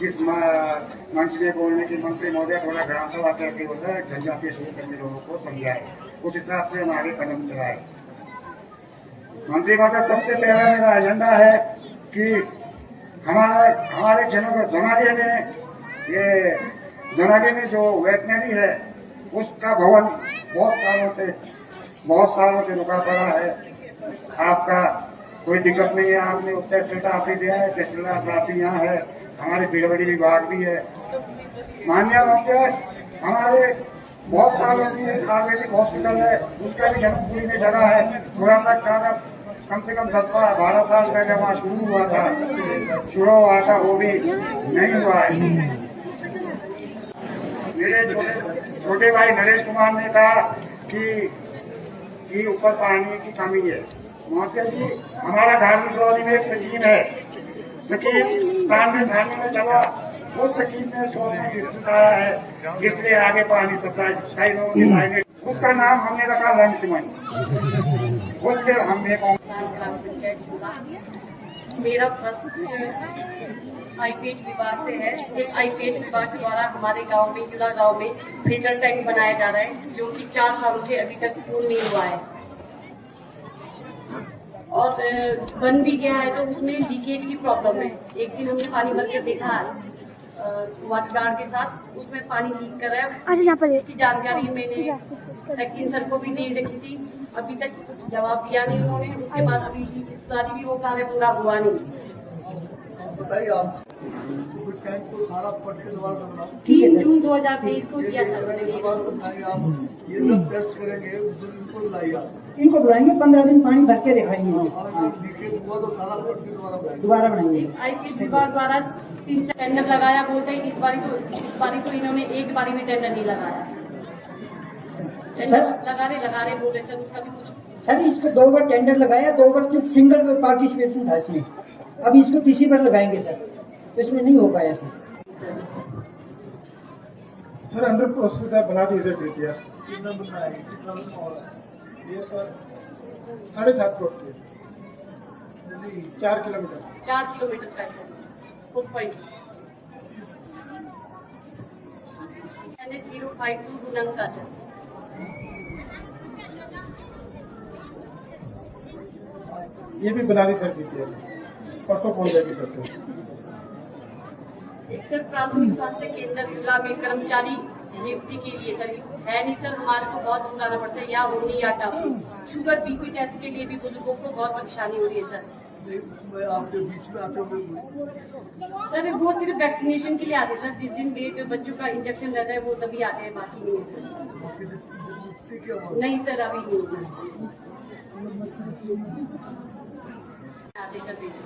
इस मंच में बोलने की, मंत्री महोदय थोड़ा ग्राम सभा कैसे होता है जनजातीय क्षेत्र में लोगों को समझाए, उस हिसाब से हमारे कदम चलाए। मंत्री महोदय, सबसे पहला मेरा एजेंडा है कि हमारे जनागे में जो वेटनरी है उसका भवन बहुत सालों से रुका पड़ा है। आपका कोई दिक्कत नहीं है, आपने तहसील टापरी दिया है, तहसील टापरी यहाँ है, हमारे पीडब्ल्यूडी विभाग भी है। माननीय महोदय, हमारे बहुत सालों से एक आयुर्वेदिक हॉस्पिटल है, उसका भी जनकपुरी में जगह है। थोड़ा सा कार्य कम से कम 10-12 साल पहले वहाँ शुरू हुआ था, वो भी नहीं हुआ है। मेरे छोटे भाई नरेश कुमार ने कहा कि ऊपर पानी की कमी है। महोदय जी, हमारा धार्मिक कॉलोनी में एक स्कीम है, स्कीम 92 में चला, उस स्कीम में 100 बताया है, इसलिए आगे पानी सप्लाई लोगों की लाइने, उसका नाम हमने रखा लंच मनी। उसके हमने मेरा प्रश्न आईपीएच विभाग से है। एक आईपीएच विभाग के द्वारा हमारे गांव में, जुला गांव में फिल्टर टैंक बनाया जा रहा है, जो कि 4 सालों से अभी तक पूर्ण नहीं हुआ है और बन भी गया है, तो उसमें लीकेज की प्रॉब्लम है। एक दिन हमने पानी भर के देखा वाटर गार्ड के साथ, उसमें पानी लीक कर रहा है। इसकी जानकारी मैंने तहसील सर को भी दे रखी थी, अभी तक जवाब दिया नहीं उन्होंने। उसके बाद अभी इस बार भी वो कार्य पूरा हुआ नहीं। बताइए आप टैंक को सारा पट के दोबारा से बनाओ। 3 जून 2023 को दिया सर। आप ये सब टेस्ट करेंगे, उस दिन इनको बुलाइए, इनको बुलाएंगे, 15 दिन पानी भर के दिखाएंगे, लीकेज हुआ तो सारा पट के दोबारा बनाएंगे। आईपीएच विभाग द्वारा 3 टेंडर लगाया, बोलते हैं इस बारी तो इन्होंने एक बारी भी टेंडर नहीं लगाया। लगा रहे बोले सर, उसका भी कुछ सर इसको 2 बार टेंडर लगाया, 2 बार सिर्फ सिंगल पार्टिसिपेशन था इसमें, अभी इसको तीसरी बार लगाएंगे सर, तो इसमें नहीं हो पाया सर। सर अंदर प्रोसेस बना दी सर बेटिया कितना बनना है, कितना बनना हो रहा है? ये सर 7.5 करोड़ की नहीं, 4 किलोमीटर 4 किलोमीटर का है सर, 4 पॉइंट NH052 रुनंग का सर। ये भी बना दी सर बेटिया, परसों पहुंच जाएगी सर को। एक सर प्राथमिक स्वास्थ्य केंद्र युला में कर्मचारी नियुक्ति के लिए सर है नहीं सर, हमारे को बहुत दूर आना पड़ता है, या होनी या टापू। शुगर बीपी टेस्ट के लिए भी बुजुर्गों को बहुत परेशानी हो रही है सर। नहीं, उसमें आपके बीच में आते हुए सर वो सिर्फ वैक्सीनेशन के लिए आते हैं सर, जिस दिन डेट बच्चों का इंजेक्शन रहता है वो तभी आते हैं, बाकी नहीं है सर। क्या हुआ? नहीं सर अभी नहीं आते सर बेटे।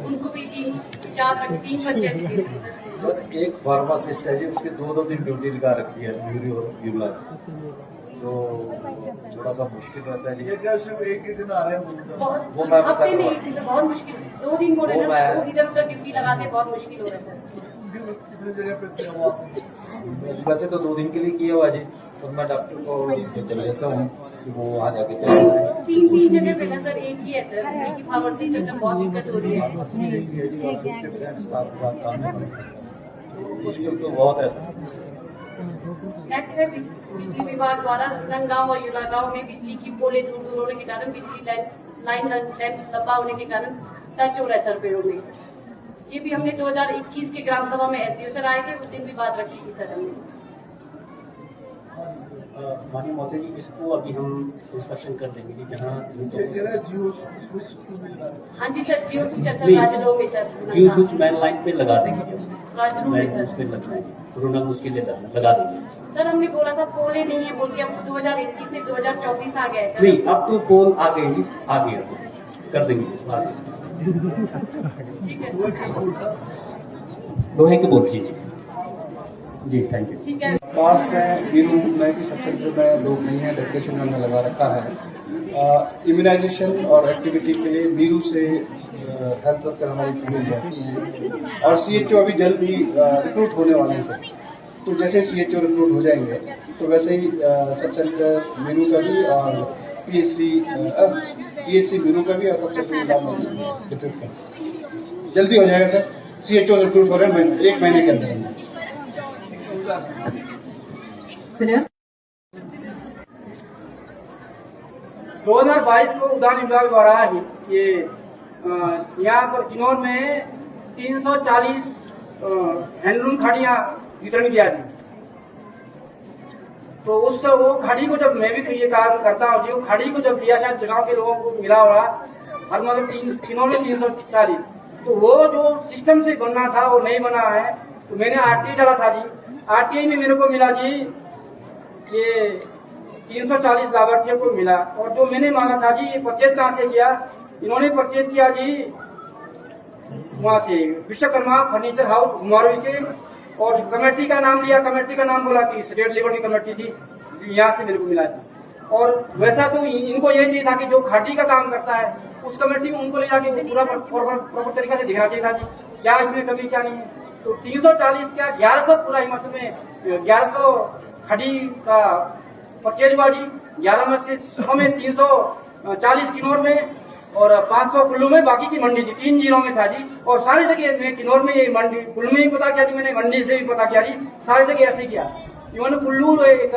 उनको भी 3 बच्चे थे। सर एक फार्मासिस्ट है जी, उसकी 2-2 दिन ड्यूटी लगा रखी है न्यूरी और यूला, तो थोड़ा सा मुश्किल रहता है जी। ये क्या सिर्फ एक ही दिन आ रहे हैं? बहुत वो मैं बता हफ्ते में दूंगा। एक दिन बहुत मुश्किल, 2 दिन हो रहे वो हैं, मैं- इधर उधर ड्यूटी लगाते बहुत मुश्किल हो रहा है सर। कितने जगह पे किया हुआ आपने? वैसे तो 2 दिन के लिए किया हुआ जी, तो मैं डॉक्टर को चले जाता हूँ कि वो वहाँ जाके चले जाए। 3 जगह पे ना सर, एक ही है सर, एक ही फार्मेसी से सर बहुत दिक्कत हो रही है। फार्मेसी एक ही है जी, और 50% स्टाफ के साथ काम करना है। तो मुश्किल तो बहुत है सर। नेक्स्ट है बिजली विभाग द्वारा रंगांव और युला गांव में बिजली की पोले दूर होने के कारण बिजली लाइन लंबा होने के कारण टच हो रहा है सर पेड़ों में। ये भी हमने 2021 के ग्राम सभा में एसडीओ सर आए थे, उस दिन भी बात रखी थी सर हमने। माननीय महोदय जी, इसको अभी हम इंस्पेक्शन कर देंगे जी, जहाँ ये कह रहा है जियो स्विच क्यों मिल रहा है? हाँ जी सर, जियो स्विच है सर नहीं। राजलो में सर। जियो स्विच मैन लाइन पे लगा देंगे जी, राजलो में मैन उस सर। पे लगना है जी, रुनंग उसके लिए लगा देंगे। सर हमने बोला था पोले नहीं है बोल के, अब तो 2021 से 2024 आ गया है सर। नहीं, अब तो पोल आ गए जी, आ गए, कर देंगे इस बार। ठीक है वो क्या बोलता? लोहे के बोल जी जी, थैंक यू। ठीक है। पास में बीरू में भी सब सेंटर में लोग नहीं है, डेकोरेशन हमने लगा रखा है। इम्यूनाइजेशन और एक्टिविटी के लिए बीरू से हेल्थ वर्कर हमारी फीमेल जाती हैं और सीएचओ अभी जल्द ही रिक्रूट होने वाले हैं सर। तो जैसे सीएचओ रिक्रूट हो जाएंगे तो वैसे ही सब सेंटर बीरू का भी और पीएससी बीरू का भी और सब सेंटर रिक्रूट कर जल्दी हो जाएगा सर। सीएचओ रिक्रूट हो रहे हैं 1 महीने के अंदर अंदर। 2022 को उद्यान विभाग द्वारा ये यहाँ पर किन्नौर में 340 हैंडलूम खाड़ियाँ वितरण किया थी। तो उस वो खाड़ी को जब मैं भी ये काम करता हूँ, वो खाड़ी को जब दिया शायद गाँव के लोगों को मिला हुआ हर मतलब किन्नौर में 340, तो वो जो सिस्टम से बनना था वो नहीं बना है। तो मैंने आरटीआई डाला था जी, आरटीआई में मेरे को मिला जी ये 340 लाभार्थियों को मिला। और जो मैंने मांगा था जी, ये परचेज कहाँ से किया, इन्होंने परचेज किया जी वहाँ से विश्वकर्मा फर्नीचर हाउस घुमारवी से। और कमेटी का नाम लिया, कमेटी का नाम बोला कि स्टेट लेवल की कमेटी थी, यहाँ से मेरे को मिला थी। और वैसा तो इनको ये चाहिए था कि जो खाटी का काम करता है उस कमेटी में उनको ले जाके पूरा प्रॉपर तरीका से दिखना चाहिए था जी, क्या इसमें कमी क्या नहीं है। तो 340 क्या 1100 पूरा हिमाचल में 1100 खड़ी का परचेज हुआ जी। 11 में से 100 में 340 किन्नौर में और 500 कुल्लू में, बाकी की मंडी थी 3 जिलों में था जी। और सारी जगह में किन्नौर में ये मंडी, कुल्लू में भी पता किया जी मैंने, मंडी से भी पता किया जी, सारी जगह ऐसे किया। इन्होंने कुल्लू एक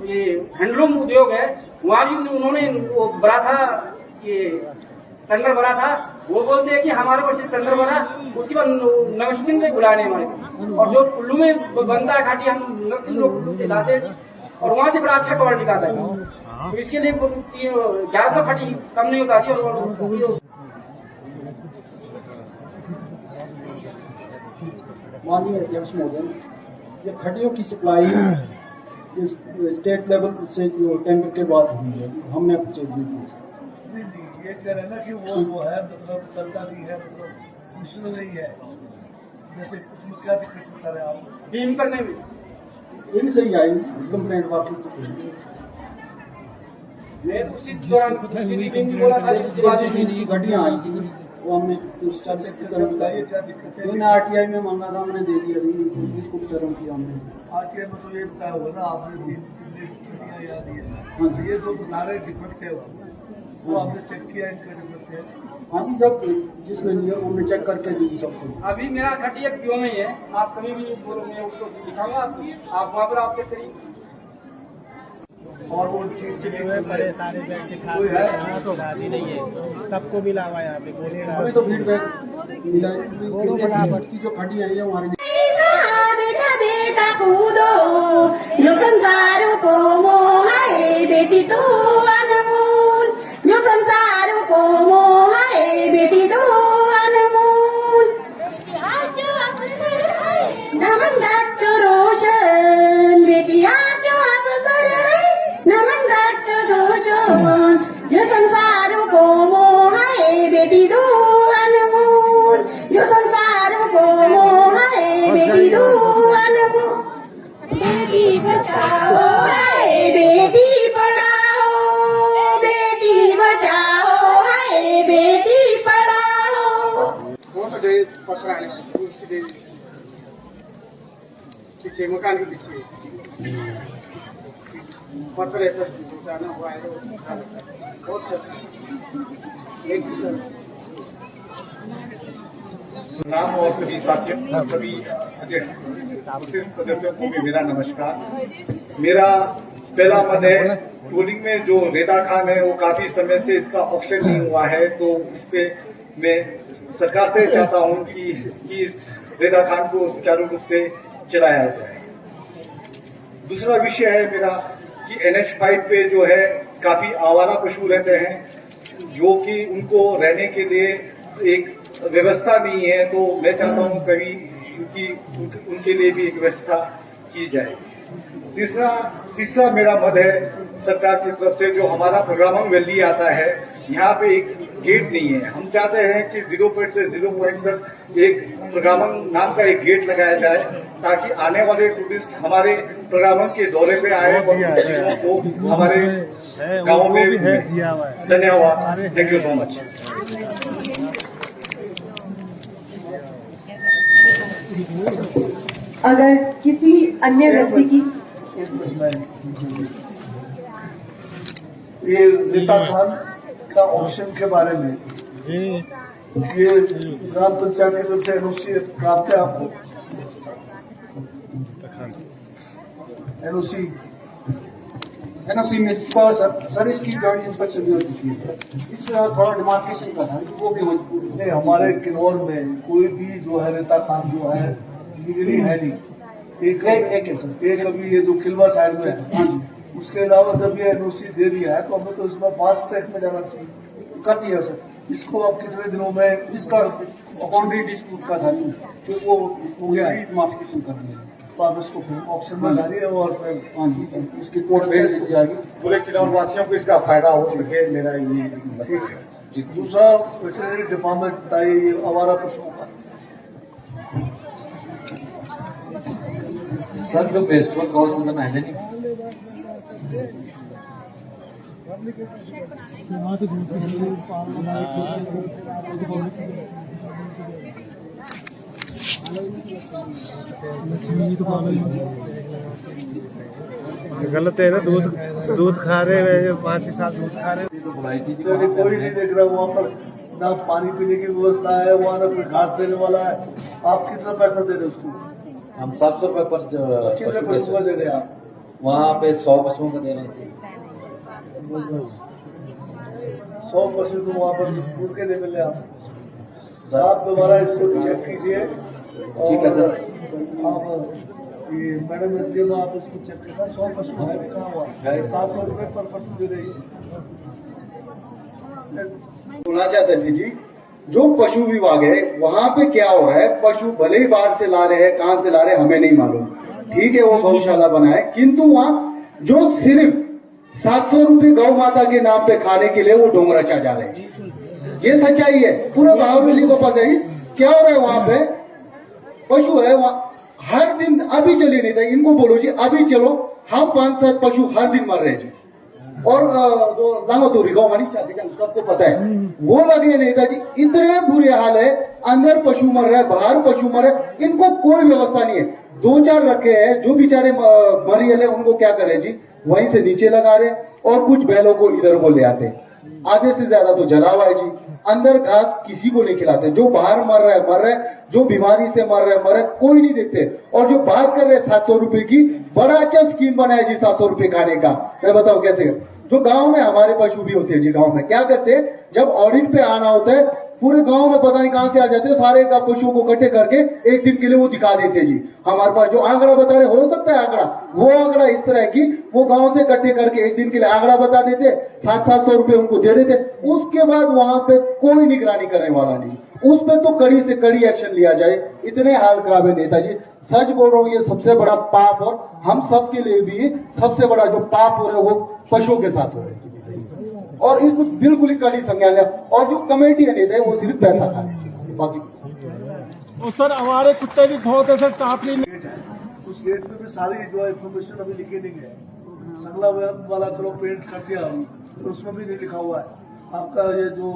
ये हैंडलूम उद्योग है, वहाँ भी उन्होंने वो भरा था, ये टेंडर भरा था। वो बोलते हैं कि हमारे पास टेंडर भरा, उसके बाद नर्सिंग में बुलाने हमारे। और जो कुल्लू में बनता है घाटी, हम नर्सिंग लोग लाते हैं और वहाँ से बड़ा अच्छा क्वालिटी का आता है। तो इसके लिए 1100 खटी कम नहीं होता जी। और माननीय अध्यक्ष महोदय, ये खटियों की सप्लाई स्टेट लेवल से जो टेंडर के बाद हुई है, हमने परचेज नहीं की। नहीं, ये कह रहे हैं ना कि वो है मतलब चलता नहीं है, मतलब फंक्शनल नहीं है। जैसे उसमें क्या दिक्कत बता रहे हैं आप? डीम करने में इनसे ही आई कंप्लेंट, वापस तो कोई नहीं। मैं उसी दौरान बोला था की घटियां आई थी, वो हमने क्या दिक्कत है? आरटीआई में मांगा था, हमने दे दिया, इसको वितरण किया हमने। आरटीआई में तो ये बताया होगा ना आपने कितनी याद है। हाँ, ये जो बता रहे डिफेक्ट है वो आपने चेक किया, इनका डिफेक्ट है? हाँ जी, सब जिसने लिया उन्होंने चेक करके दी सबको। अभी मेरा खटिया क्यों में ही है, आप कभी भी बोलो, मैं उसको दिखाऊंगा आप वहाँ पर आपके करीब। और वो चीज से बड़े सारे बैठ के कोई है तो राजी नहीं है, सबको मिला हुआ है यहाँ पे, बोलिएगा हमें तो फीडबैक मिला है कि जो खड़ी आई है हमारे बेटा बेटा कूदो, जो संसारों को मोह है बेटी तो अनमोल, जो संसारों को मोह है बेटी तो अनमोल, नमन दाचो रोशन बेटी आचो अवसर है, नमन दाचो रोशन, जो संसारों को मोह है बेटी तो अनमोल, जो संसारों को मोह है बेटी तो अनमोल, बेटी बचाओ है बेटी पढ़ाओ, बेटी बचाओ है बेटी पढ़ाओ। वो तो डेरी पत्र आने वाली उसकी डेरी पीछे मकान के पीछे पत्र ऐसा पहुँचाना हुआ है, बहुत एक नाम और सभी साथियों, सभी अध्यक्ष सदस्यों को भी मेरा नमस्कार। मेरा पहला मत है, टोलिंग में जो रेता खान है वो काफी समय से इसका ऑप्शन नहीं हुआ है, तो इस पे मैं सरकार से चाहता हूं कि इस रेता खान को सुचारू रूप से चलाया जाए। दूसरा विषय है मेरा कि NH5 पे जो है काफी आवारा पशु रहते हैं, जो कि उनको रहने के लिए एक व्यवस्था नहीं है, तो मैं चाहता हूं कभी उनके लिए भी एक व्यवस्था की जाए। तीसरा मेरा मत है सरकार की तरफ से, जो हमारा प्रोग्रामिंग वैली आता है, यहाँ पे एक गेट नहीं है। हम चाहते हैं कि 0 पॉइंट से 0 पॉइंट तक एक प्रोग्रामिंग नाम का एक गेट लगाया जाए, ताकि आने वाले टूरिस्ट हमारे प्रोग्रामिंग के दौरे पे आए और चीजों को हमारे गाँव में धन्यवाद। Thank you so much. अगर किसी अन्य व्यक्ति की ये रेता खान का ऑप्शन के बारे में ये ग्राम पंचायत की तरफ से एनओसी प्राप्त है आपको? एनओसी मिल चुका है सर, इसकी जॉइंट इंस्पेक्शन भी हो चुकी है। इसमें थोड़ा डिमार्केशन का था, वो भी हो चुकी है। हमारे किन्नौर में कोई भी जो है रेता खान जो है लीगली है नहीं, एक है सर, एक अभी ये जो खिलवा साइड में है। हाँ जी, उसके अलावा जब ये एनओसी दे दिया है तो हमें तो इसमें फास्ट ट्रैक में जाना चाहिए, कर दिया सर। इसको अब कितने दिनों में, इसका बाउंड्री डिस्प्यूट का था नहीं, तो वो हो गया है, डिमार्केशन कर दिया, तो आप इसको ऑप्शन में डालिए और फिर हाँ जी सर, इसकी कोर्ट भेज दी जाएगी, पूरे किन्नौर वासियों को इसका फायदा हो सके, मेरा ये ठीक है। दूसरा वेटरनरी डिपार्टमेंट बताइए आवारा पशुओं का। सर जो बेस्टवर गौ सदन है नहीं, गलत है ना, दूध खा रहे हैं, 5 साल दूध खा रहे हैं, तो बुलाई थी कोई नहीं देख रहा, वहाँ पर ना पानी पीने की व्यवस्था है, वहाँ ना कोई घास देने वाला है। आप कितना पैसा दे रहे हैं उसको? हम 700 रुपए पर कितने पशुओं का दे रहे हैं आप? वहाँ पे 100 पशुओं का दे रहे थे। 100 पशु तो वहाँ पर दूर के नहीं मिले आप दोबारा इसको चेक कीजिए। ठीक है सर। आप ये मैडम SDM आप इसको चेक करना, 100 पशु है भी कहाँ हुआ, 700 रुपए पर पशु दे रही बोलना चाहते थे जी, जो पशु विभाग है वहाँ पे क्या हो रहा है, पशु भले ही बाहर से ला रहे हैं, कहाँ से ला रहे हैं हमें नहीं मालूम, ठीक है वो गौशाला बनाए, किंतु वहाँ जो सिर्फ 700 रुपए गौ माता के नाम पे खाने के लिए वो ढोंग रचा जा रहे हैं। ये सच्चाई है, पूरे बाहुबली को पता है क्या हो रहा है। वहाँ पे पशु है, वहाँ हर दिन, अभी चली नहीं था, इनको बोलो जी अभी चलो, हम 5-7 पशु हर दिन मर रहे जी, और जो लांगोतोरी गौमानी सबको पता है वो लगे नेताजी। इतने बुरे हाल है, अंदर पशु मर रहे, बाहर पशु मर रहे, इनको कोई व्यवस्था नहीं है। 2-4 रखे हैं जो बेचारे मरियल है, उनको क्या करे जी, वहीं से नीचे लगा रहे और कुछ बैलों को इधर को ले आते। आधे से ज्यादा तो जला हुआ है जी। अंदर घास किसी को नहीं खिलाते, जो बाहर मर रहा है, जो बीमारी से मर रहा है, कोई नहीं देखते। और जो बात कर रहे 700 रुपए की, बड़ा अच्छा स्कीम बनाया जी 700 रुपए खाने का। मैं बताऊं कैसे। जो गांव में हमारे पशु भी होते हैं जी, गांव में क्या करते हैं, जब ऑडिट पे आना होता है, पूरे गांव में पता नहीं कहां से आ जाते हैं, सारे का पशुओं को इकट्ठे करके एक दिन के लिए वो दिखा देते हैं जी। हमारे पास जो आंकड़ा बता रहे, हो सकता है आंकड़ा, वो आंकड़ा इस तरह की, वो गांव से इकट्ठे करके एक दिन के लिए आंकड़ा बता देते, 700 रुपए उनको दे देते। उसके बाद वहां पे कोई निगरानी करने वाला नहीं। उस पे तो कड़ी से कड़ी एक्शन लिया जाए। इतने हाल खराब है नेताजी, सच बोल रहा हूँ, ये सबसे बड़ा पाप, और हम सबके लिए भी सबसे बड़ा जो पाप हो रहा है वो पशुओं के साथ हो रहा है। और इसमें बिल्कुल ही कड़ी संज्ञान लिया। और जो कमेटी है नेता है वो सिर्फ पैसा खा रहे हैं, बाकी। और सर हमारे कुत्ते भी बहुत है सर, काफी उस गेट पे भी सारी जो है इन्फॉर्मेशन अभी लिखे नहीं है। संगला वाला चलो पेंट कर दिया, तो उसमें भी नहीं लिखा हुआ है आपका ये जो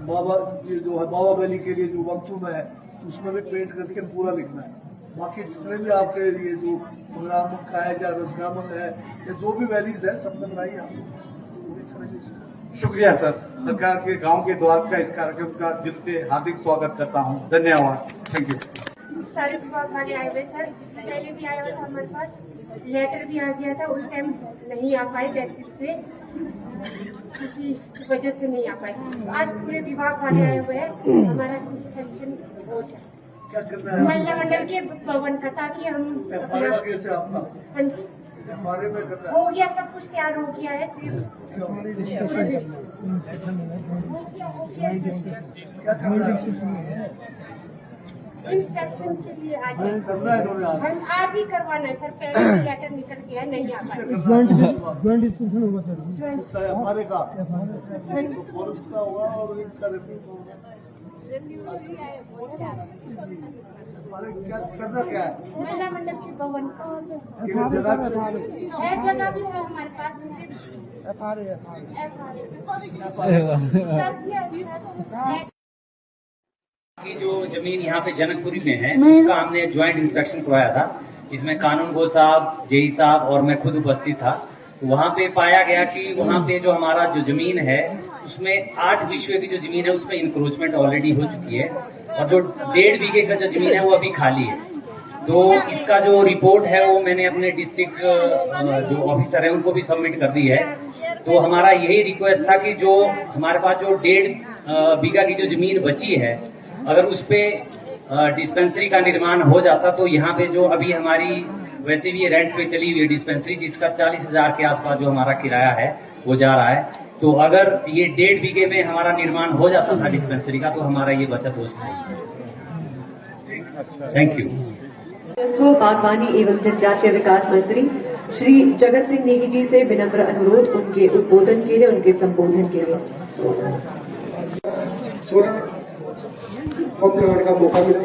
बाबा, ये जो है बाबा वैली के लिए जो वक्तुम है, उसमें भी पेंट करके पूरा लिखना है। बाकी जितने भी आपके ये जो ग्रामक का है या रसगामक है या जो भी वैलीज है, सब में बनाइए आप। शुक्रिया सर, सरकार के गांव के द्वार का इस कार्यक्रम का दिल से हार्दिक स्वागत करता हूं। धन्यवाद, थैंक यू। सारे विभाग वाले आए हुए सर, पहले भी आया हुआ था हमारे पास, लेटर भी आ गया था, उस टाइम नहीं आ पाए, तहसील से किसी वजह से नहीं आ पाए। तो आज पूरे विभाग वाले आए हुए हैं, हमारा इंस्पेक्शन हो जाए महिला मंडल के भवन का, ताकि हम आपका हाँ जी हो गया, सब कुछ तैयार हो गया है। इंस्पेक्शन के लिए आज हम आज ही करवाना है सर, पहले लेटर निकल गया है, नहीं आ करना क्या है? महिला मंडल के भवन जगह भी है हमारे पास। की जो जमीन यहाँ पे जनकपुरी में है, उसका हमने ज्वाइंट इंस्पेक्शन करवाया था, जिसमें कानून गो साहब, जेई साहब और मैं खुद उपस्थित था। तो वहाँ पे पाया गया कि वहाँ पे जो हमारा जो जमीन है, उसमें 8 विश्व की जो जमीन है उसमें इंक्रोचमेंट ऑलरेडी हो चुकी है, और जो 1.5 बीघे का जो जमीन है वो अभी खाली है। तो इसका जो रिपोर्ट है वो मैंने अपने डिस्ट्रिक्ट जो ऑफिसर है उनको भी सबमिट कर दी है। तो हमारा यही रिक्वेस्ट था कि जो हमारे पास जो 1.5 बीघा की जो जमीन बची है, अगर उस पे डिस्पेंसरी का निर्माण हो जाता, तो यहाँ पे जो अभी हमारी वैसे भी ये रेंट पे चली हुई है डिस्पेंसरी, जिसका 40,000 के आसपास जो हमारा किराया है वो जा रहा है, तो अगर ये 1.5 बीघे में हमारा निर्माण हो जाता था डिस्पेंसरी का, तो हमारा ये बचत हो सकता है। Thank you. बागवानी एवं जनजातीय विकास मंत्री श्री जगत सिंह नेगी जी से विनम्र अनुरोध उनके उद्बोधन के लिए, उनके संबोधन के लिए। पंप लगाने का मौका मिला।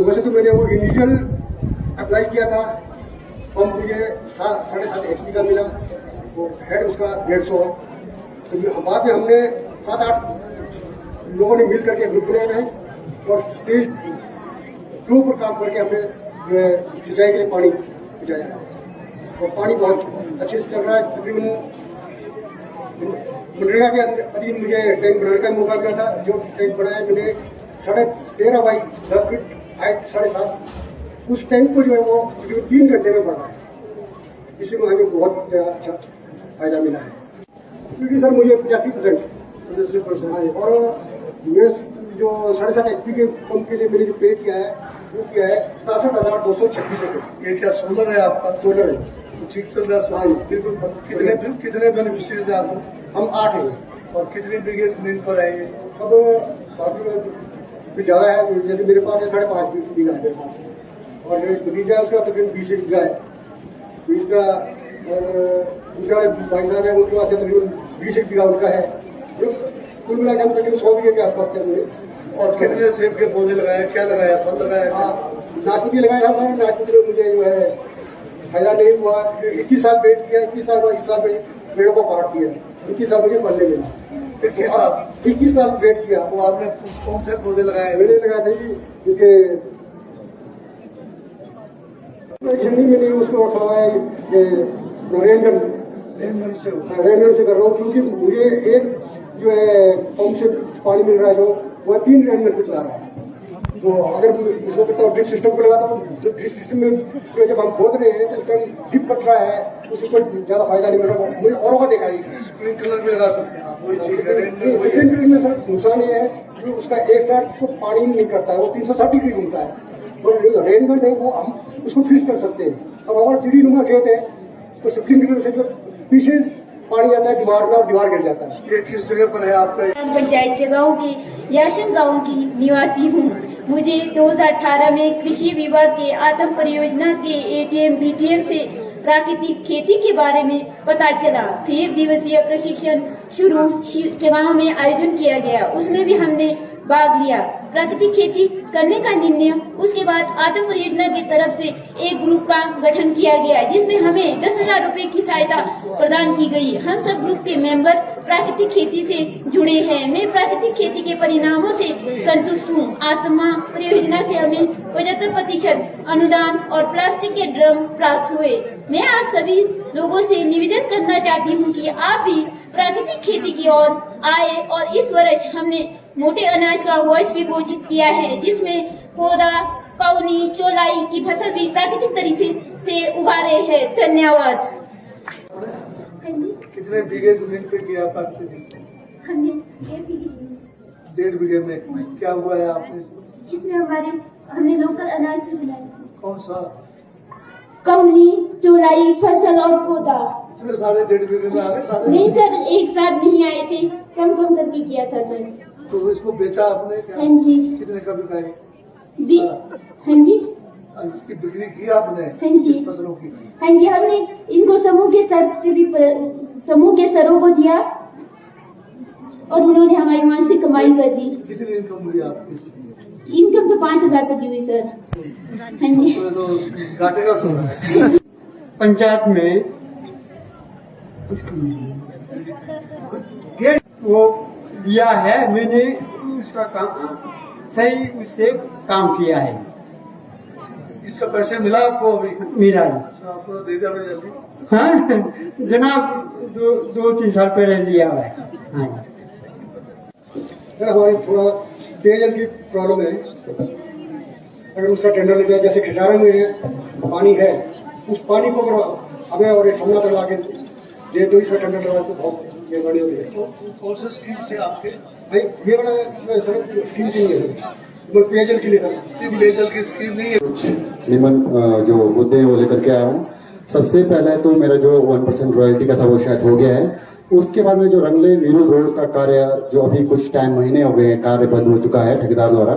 वैसे तो मैंने वो इंडिविजुअल अप्लाई किया था, पंप मुझे 7.5 HP का मिला, वो हेड उसका 150 है। तो वहाँ पे हमने 7-8 लोगों ने मिल करके ग्रुप बनाया है और स्टेज 2 पर काम करके हमने जो है सिंचाई के लिए पानी पहुँचाया है, और पानी बहुत अच्छे से चल रहा है। तकरीबन मनरेगा के अधीन मुझे टैंक बनाने का मौका मिला था। जो टैंक बनाया मैंने 13.5 बाई 10 फीट हाइट 7.5, उस टैंक को जो है वो तकरीबन 3 घंटे में बढ़ा है। इससे हमें बहुत अच्छा फायदा मिला है। क्योंकि सर मुझे 85% और मेरे जो 7.5 HP के पंप के लिए मैंने जो पे किया है वो किया है 67,226 रुपये। ये क्या सोलर है आपका? सोलर है, ठीक चल रहा है बिल्कुल। कितने बेनिफिशियरीज है आपको? हम 8 हैं। और कितने बीघे जमीन पर है ये? अब बाकी ज्यादा है, जैसे मेरे पास है 5.5 बीघा है मेरे पास, और जो बगीचा है उसका तकरीबन 20 बीघा है। तीसरा और दूसरा भाई साहब है, उनके पास तकरीबन 20 बीघा उनका है। कुल मिला के तकरीबन 100 बीघे के आसपास के हुए। और कितने सेब के पौधे लगाए, क्या लगाया, फल लगाया? नाशपाती लगाया था सर। नाशपाती में मुझे जो है फायदा नहीं हुआ। 21 साल वेट किया, 21 साल बाद इस साल में पेड़ों को काट दिया, 21 साल मुझे फल नहीं मिला। 21 साल वेट किया। तो आपने कौन से पौधे लगाए? पेड़े लगाए थे जी, इसके हिंदी में नहीं उसको रखा हुआ है रेनगन से कर रहा हूँ, क्योंकि मुझे एक जो है पंप से पानी मिल रहा है जो वह 3 रेनगन पे चला रहा है। तो अगर इसको कहता ड्रिप सिस्टम को लगाता हूँ, तो ड्रिप सिस्टम में जो जब हम खोद रहे हैं तो इस टाइम ड्रिप कट रहा है, उससे कोई ज्यादा फायदा नहीं मिल रहा। मुझे औरों का देखा है स्प्रिंकलर भी लगा सकते हैं आप, वही चीज स्प्रिंकलर में सर नुकसान ये है कि उसका एक साइड को पानी नहीं करता है, वो 360 डिग्री घूमता है। और रेनगन है वो हम उसको फ्रीज कर सकते हैं। अब हमारा सीढ़ी नुमा खेत है तो स्प्रिंकलर से जो पीछे पानी आता है दीवार में और दीवार गिर जाता है। ये किस जगह पर है आपका? पंचायत जगांव की याशन गांव की निवासी हूँ। मुझे 2018 में कृषि विभाग के आत्म परियोजना के ATM BTM से प्राकृतिक खेती के बारे में पता चला। फिर 1 दिवसीय प्रशिक्षण शुरू जगांव में आयोजन किया गया, उसमें भी हमने भाग लिया। प्राकृतिक खेती करने का निर्णय, उसके बाद आत्म परियोजना की तरफ से एक ग्रुप का गठन किया गया, जिसमें हमें 10,000 रुपए की सहायता प्रदान की गई। हम सब ग्रुप के मेंबर प्राकृतिक खेती से जुड़े हैं। मैं प्राकृतिक खेती के परिणामों से संतुष्ट हूँ। आत्मा परियोजना से हमें 75% अनुदान और प्लास्टिक के ड्रम प्राप्त हुए। मैं आप सभी लोगों से निवेदन करना चाहती हूँ कि आप भी प्राकृतिक खेती की ओर आए। और इस वर्ष हमने मोटे अनाज का वर्ष भी घोषित किया है, जिसमें कोदा, कौनी, चौलाई की फसल भी प्राकृतिक तरीके से उगा रहे हैं। धन्यवाद। कितने बीघे जमीन पे किया प्राकृतिक? हमने 1.5 बीघे में क्या हुआ है आपने? इसमें हमने लोकल अनाज भी बनाया। कौन सा? कौनी, चौलाई फसल और कोदा। इतने सारे 1.5 बीघे में आ गए सारे? नहीं सर, एक साथ नहीं आए थे, कम कम करके किया था सर। तो इसको बेचा आपने क्या? हाँ जी। कितने का बिकाई? हाँ जी। इसकी बिक्री की आपने? हाँ जी। इस फसलों की? हाँ जी, हमने इनको समूह के सर से भी समूह के सरों को दिया और उन्होंने हमारी वहां से कमाई कर दी। कितनी इनकम हुई आपकी? इनकम तो 5,000 तक की हुई सर। हाँ जी। तो घाटे का सोना है। पंचायत में गेट वो दिया है, मैंने उसका काम सही उससे काम किया है। इसका पैसे मिला आपको? अभी मिला आपको दे दिया जल्दी? हाँ जनाब, 2-3 साल पहले लिया हुआ है। हाँ अगर हमारी थोड़ा पेयजल की प्रॉब्लम है, अगर उसका टेंडर लग जाए, जैसे खिसारा में पानी है, उस पानी को अगर हमें और एक समझा लगा के दे दो, इसका टेंडर लगा तो बहुत मेहरबानी होगी। कौन सा स्कीम से आपके? भाई ये वाला सर स्कीम से नहीं है, पेयजल के लिए सर। पेयजल की स्कीम नहीं है। कुछ निमन जो मुद्दे वो लेकर के आया हूँ। सबसे पहले तो मेरा जो 1% रॉयल्टी का था वो शायद हो गया है। उसके बाद में जो रंगले मीरू रोड का कार्य, जो अभी कुछ टाइम महीने हो गए हैं, कार्य बंद हो चुका है ठेकेदार द्वारा,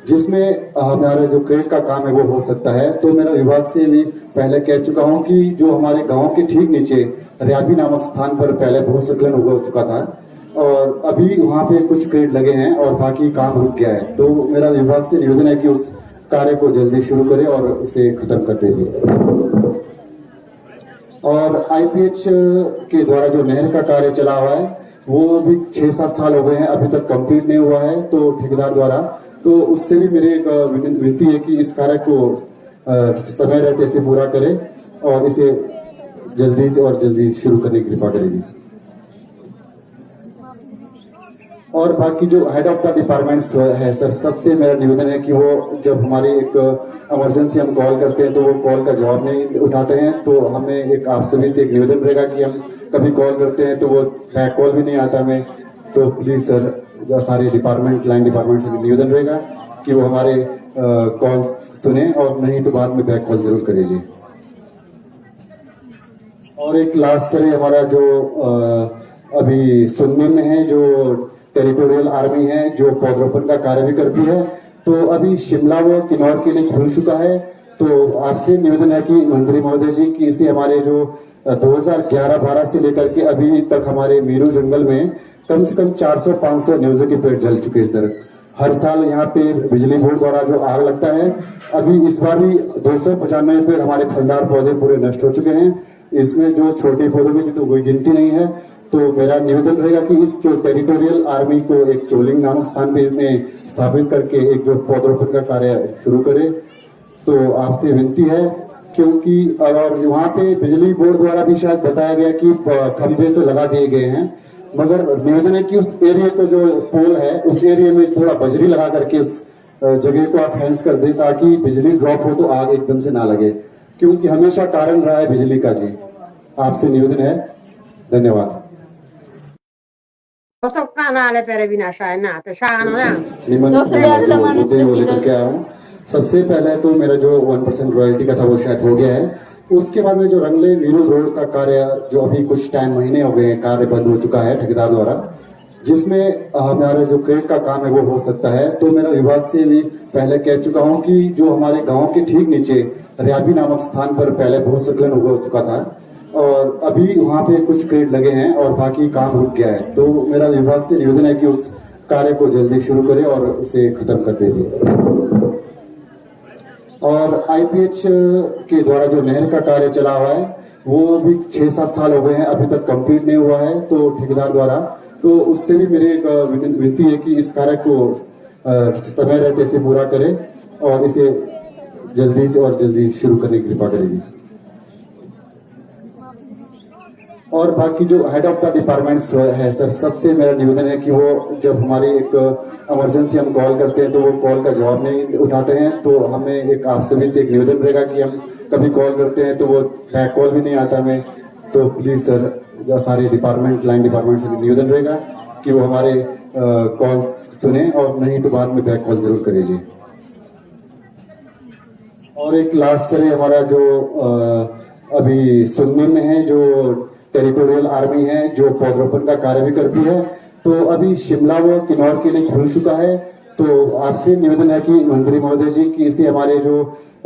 जिसमें हमारा जो क्रेड का काम है वो हो सकता है। तो मेरा विभाग से भी पहले कह चुका हूं कि जो हमारे गांव के ठीक नीचे रियाबी नामक स्थान पर पहले भूस्खलन हो चुका था और अभी वहां पे कुछ क्रेड लगे हैं और बाकी काम रुक गया है। तो मेरा विभाग से निवेदन है कि उस कार्य को जल्दी शुरू करें और उसे खत्म कर दीजिए। और IPH के द्वारा जो नहर का कार्य चला हुआ है वो भी 6-7 साल हो गए हैं, अभी तक कंप्लीट नहीं हुआ है तो ठेकेदार द्वारा। तो उससे भी मेरी एक विनती है कि इस कार्य को समय रहते से पूरा करें और इसे जल्दी से और जल्दी शुरू करने की कृपा करेगी। और बाकी जो हेड ऑफ द डिपार्टमेंट्स है सर, सबसे मेरा निवेदन है कि वो जब हमारी एक इमरजेंसी हम कॉल करते हैं तो वो कॉल का जवाब नहीं उठाते हैं। तो हमें एक आप सभी से एक निवेदन रहेगा कि हम कभी कॉल करते हैं तो वो बैक कॉल भी नहीं आता हमें। तो प्लीज सर, सारे डिपार्टमेंट, लाइन डिपार्टमेंट से भी निवेदन रहेगा कि वो हमारे कॉल सुने और नहीं तो बाद में बैक कॉल जरूर करिए। और एक लास्ट सर, हमारा जो अभी सुनने में है, जो टेरिटोरियल आर्मी है जो पौधरोपण का कार्य भी करती है, तो अभी शिमला व किन्नौर के लिए खुल चुका है। तो आपसे निवेदन है कि मंत्री महोदय जी की इसे हमारे जो 2011-12 से लेकर के अभी तक हमारे मीरू जंगल में कम से कम 400-500 न्यूज़ के पेड़ जल चुके हैं सर। हर साल यहाँ पे बिजली बोर्ड द्वारा जो आग लगता है, अभी इस बार भी 295 पेड़ हमारे फलदार पौधे पूरे नष्ट हो चुके हैं। इसमें जो छोटे पौधों की तो कोई गिनती नहीं है। तो मेरा निवेदन रहेगा कि इस जो टेरिटोरियल आर्मी को एक चोलिंग नामक स्थान पे में स्थापित करके एक जो पौधरोपण का कार्य शुरू करे। तो आपसे विनती है, क्योंकि और वहाँ पे बिजली बोर्ड द्वारा भी शायद बताया गया कि खंभे तो लगा दिए गए हैं, मगर निवेदन है कि उस एरिया को जो पोल है उस एरिया में थोड़ा बजरी लगा करके उस जगह को आप फेंस कर दे, ताकि बिजली ड्रॉप हो तो आग एकदम से ना लगे, क्योंकि हमेशा कारण रहा है बिजली का। जी आपसे निवेदन है, धन्यवाद। मुद्दे वो लेकर के आया हूँ। सबसे पहले तो मेरा जो 1% रॉयल्टी का था वो शायद हो गया है। उसके बाद में जो रंगले मीरू रोड का कार्य जो अभी कुछ महीने हो गए हैं, कार्य बंद हो चुका है ठेकेदार द्वारा, जिसमें हमारा जो क्रेड का काम है वो हो सकता है। तो मेरा विभाग से भी पहले कह चुका हूं कि जो हमारे गांव के ठीक नीचे रियाबी नामक स्थान पर पहले भूस्खलन हो चुका था और अभी वहां पे कुछ क्रेड लगे हैं और बाकी काम रुक गया है। तो मेरा विभाग से निवेदन है कि उस कार्य को जल्दी शुरू करें और उसे खत्म कर दीजिए। और आईपीएच के द्वारा जो नहर का कार्य चला हुआ है वो भी 6-7 साल हो गए हैं, अभी तक कंप्लीट नहीं हुआ है तो ठेकेदार द्वारा। तो उससे भी मेरी एक विनती है कि इस कार्य को समय रहते से पूरा करें और इसे जल्दी से और जल्दी शुरू करने की कृपा करेगी। और बाकी जो हेड ऑफ द डिपार्टमेंट्स है सर, सबसे मेरा निवेदन है कि वो जब हमारी एक इमरजेंसी हम कॉल करते हैं तो वो कॉल का जवाब नहीं उठाते हैं। तो हमें एक आप सभी से एक निवेदन रहेगा कि हम कभी कॉल करते हैं तो वो बैक कॉल भी नहीं आता हमें। तो प्लीज सर, जो सारे डिपार्टमेंट लाइन डिपार्टमेंट से निवेदन रहेगा कि वो हमारे कॉल सुने और नहीं तो बाद में बैक कॉल जरूर करिए। और एक लास्ट सर, हमारा जो अभी सुनने में है जो टेरिटोरियल आर्मी है जो पौधरोपण का कार्य भी करती है, तो अभी शिमला व किन्नौर के लिए खुल चुका है। तो आपसे निवेदन है कि मंत्री महोदय जी की इसे हमारे जो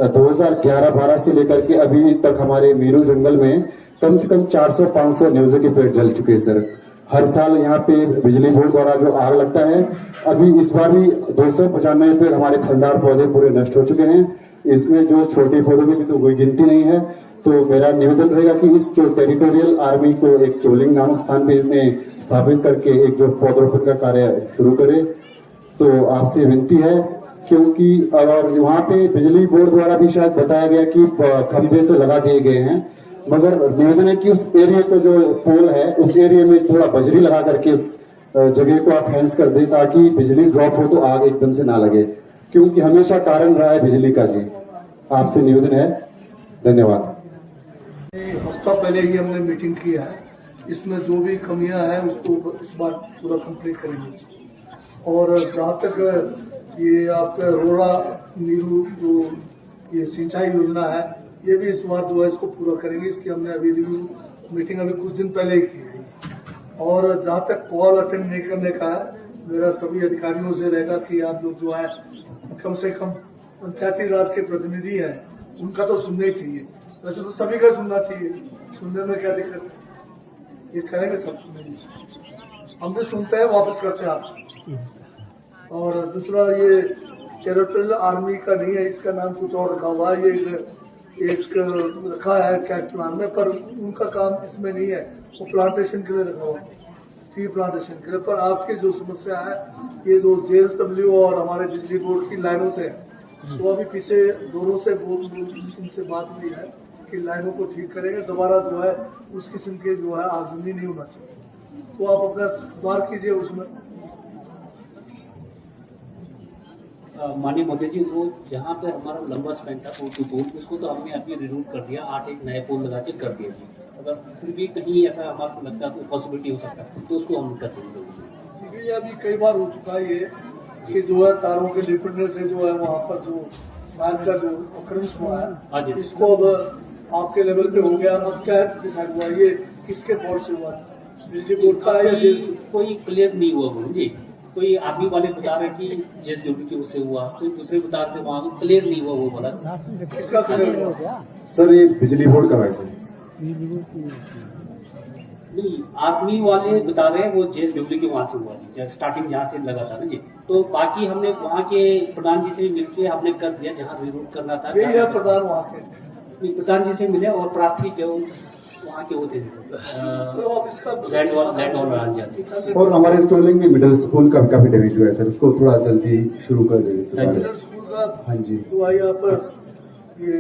2011-12 से लेकर के अभी तक हमारे मीरू जंगल में कम से कम 400-500 न्यूज़ के पेड़ जल चुके हैं सर। हर साल यहाँ पे बिजली बोर्ड द्वारा जो आग लगता है, अभी इस बार भी 295 पेड़ हमारे फलदार पौधे पूरे नष्ट हो चुके हैं। इसमें जो छोटे पौधों की तो कोई गिनती नहीं है। तो मेरा निवेदन रहेगा कि इस जो टेरिटोरियल आर्मी को एक चोलिंग नामक स्थान पे में स्थापित करके एक जो पौधरोपण का कार्य शुरू करे। तो आपसे विनती है, क्योंकि और वहाँ पे बिजली बोर्ड द्वारा भी शायद बताया गया कि खंभे तो लगा दिए गए हैं, मगर निवेदन है कि उस एरिया को जो पोल है उस एरिया में थोड़ा बजरी लगा करके उस जगह को आप फेंस कर दे, ताकि बिजली ड्रॉप हो तो आग एकदम से ना लगे, क्योंकि हमेशा कारण रहा है बिजली का। जी आपसे निवेदन है, धन्यवाद। हफ्ता पहले ही हमने मीटिंग किया है, इसमें जो भी कमियां हैं उसको इस बार पूरा कंप्लीट करेंगे। और जहाँ तक ये आपका रोड़ा नीरू जो ये सिंचाई योजना है, ये भी इस बार जो है इसको पूरा करेंगे। इसकी हमने अभी रिव्यू मीटिंग अभी कुछ दिन पहले ही की है। और जहाँ तक कॉल अटेंड नहीं करने का है, मेरा सभी अधिकारियों से रहेगा कि आप लोग जो है कम से कम पंचायती राज के प्रतिनिधि हैं उनका तो सुनना ही चाहिए। वैसे तो सभी का सुनना चाहिए, सुनने में क्या दिक्कत है, ये करेंगे सब सुनेंगे। हम भी सुनते हैं, वापस करते हैं आप। और दूसरा ये टेरिटोरियल आर्मी का नहीं है, इसका नाम कुछ और रखा हुआ है। ये एक रखा है कैट प्लान में, पर उनका काम इसमें नहीं है, वो प्लांटेशन के लिए रखा हुआ है, ट्री प्लांटेशन के लिए। पर आपकी जो समस्या है ये जो JSW और हमारे बिजली बोर्ड की लाइनों से, तो अभी पीछे दोनों से इनसे बात हुई है कि लाइनों को ठीक करेंगे, दोबारा जो है उस किस्म के जो है आगजनी नहीं होना चाहिए। तो आप अपना सुधार कीजिए उसमें। माननीय मोदी जी, वो जहाँ पे हमारा लंबा स्पैन था पोल, उसको तो हमने अभी रिरूट कर दिया, 8 नए पोल लगा के कर दिया जी। अगर फिर भी कहीं ऐसा हमारे को लगता है पॉसिबिलिटी हो सकता है तो उसको हम कर देंगे। ये अभी कई बार हो चुका है ये कि जो है तारों के लिपटने से जो है वहाँ पर जो फायर का जो ऑकरेंस हुआ है, इसको अब आपके लेवल पे हो गया। अब क्या डिसाइड हुआ, ये किसके फॉल्ट से हुआ, बिजली बोर्ड का या कोई क्लियर नहीं हुआ गुरु जी। कोई आर्मी वाले बता रहे कि JSW की उससे हुआ, कोई दूसरे बता रहे वहाँ क्लियर नहीं हुआ, वो बोला किसका क्लियर हुआ सर? ये बिजली बोर्ड का वैसे नहीं, आर्मी वाले बता रहे हैं वो JSW के वहां से हुआ जी, स्टार्टिंग जहाँ से लगा था ना जी। तो बाकी हमने वहाँ के प्रधान जी से मिलके हमने कर दिया जहाँ रिरूट करना था। प्रधान वहाँ के प्रधान जी से मिले और प्रार्थी जो वहाँ के होते लैंड ऑन जाते। और हमारे चोलिंग में मिडिल स्कूल का काफी डैमेज हुआ है सर, उसको थोड़ा जल्दी शुरू कर देंगे। मिडिल स्कूल का हाँ जी, तो यहाँ पर ये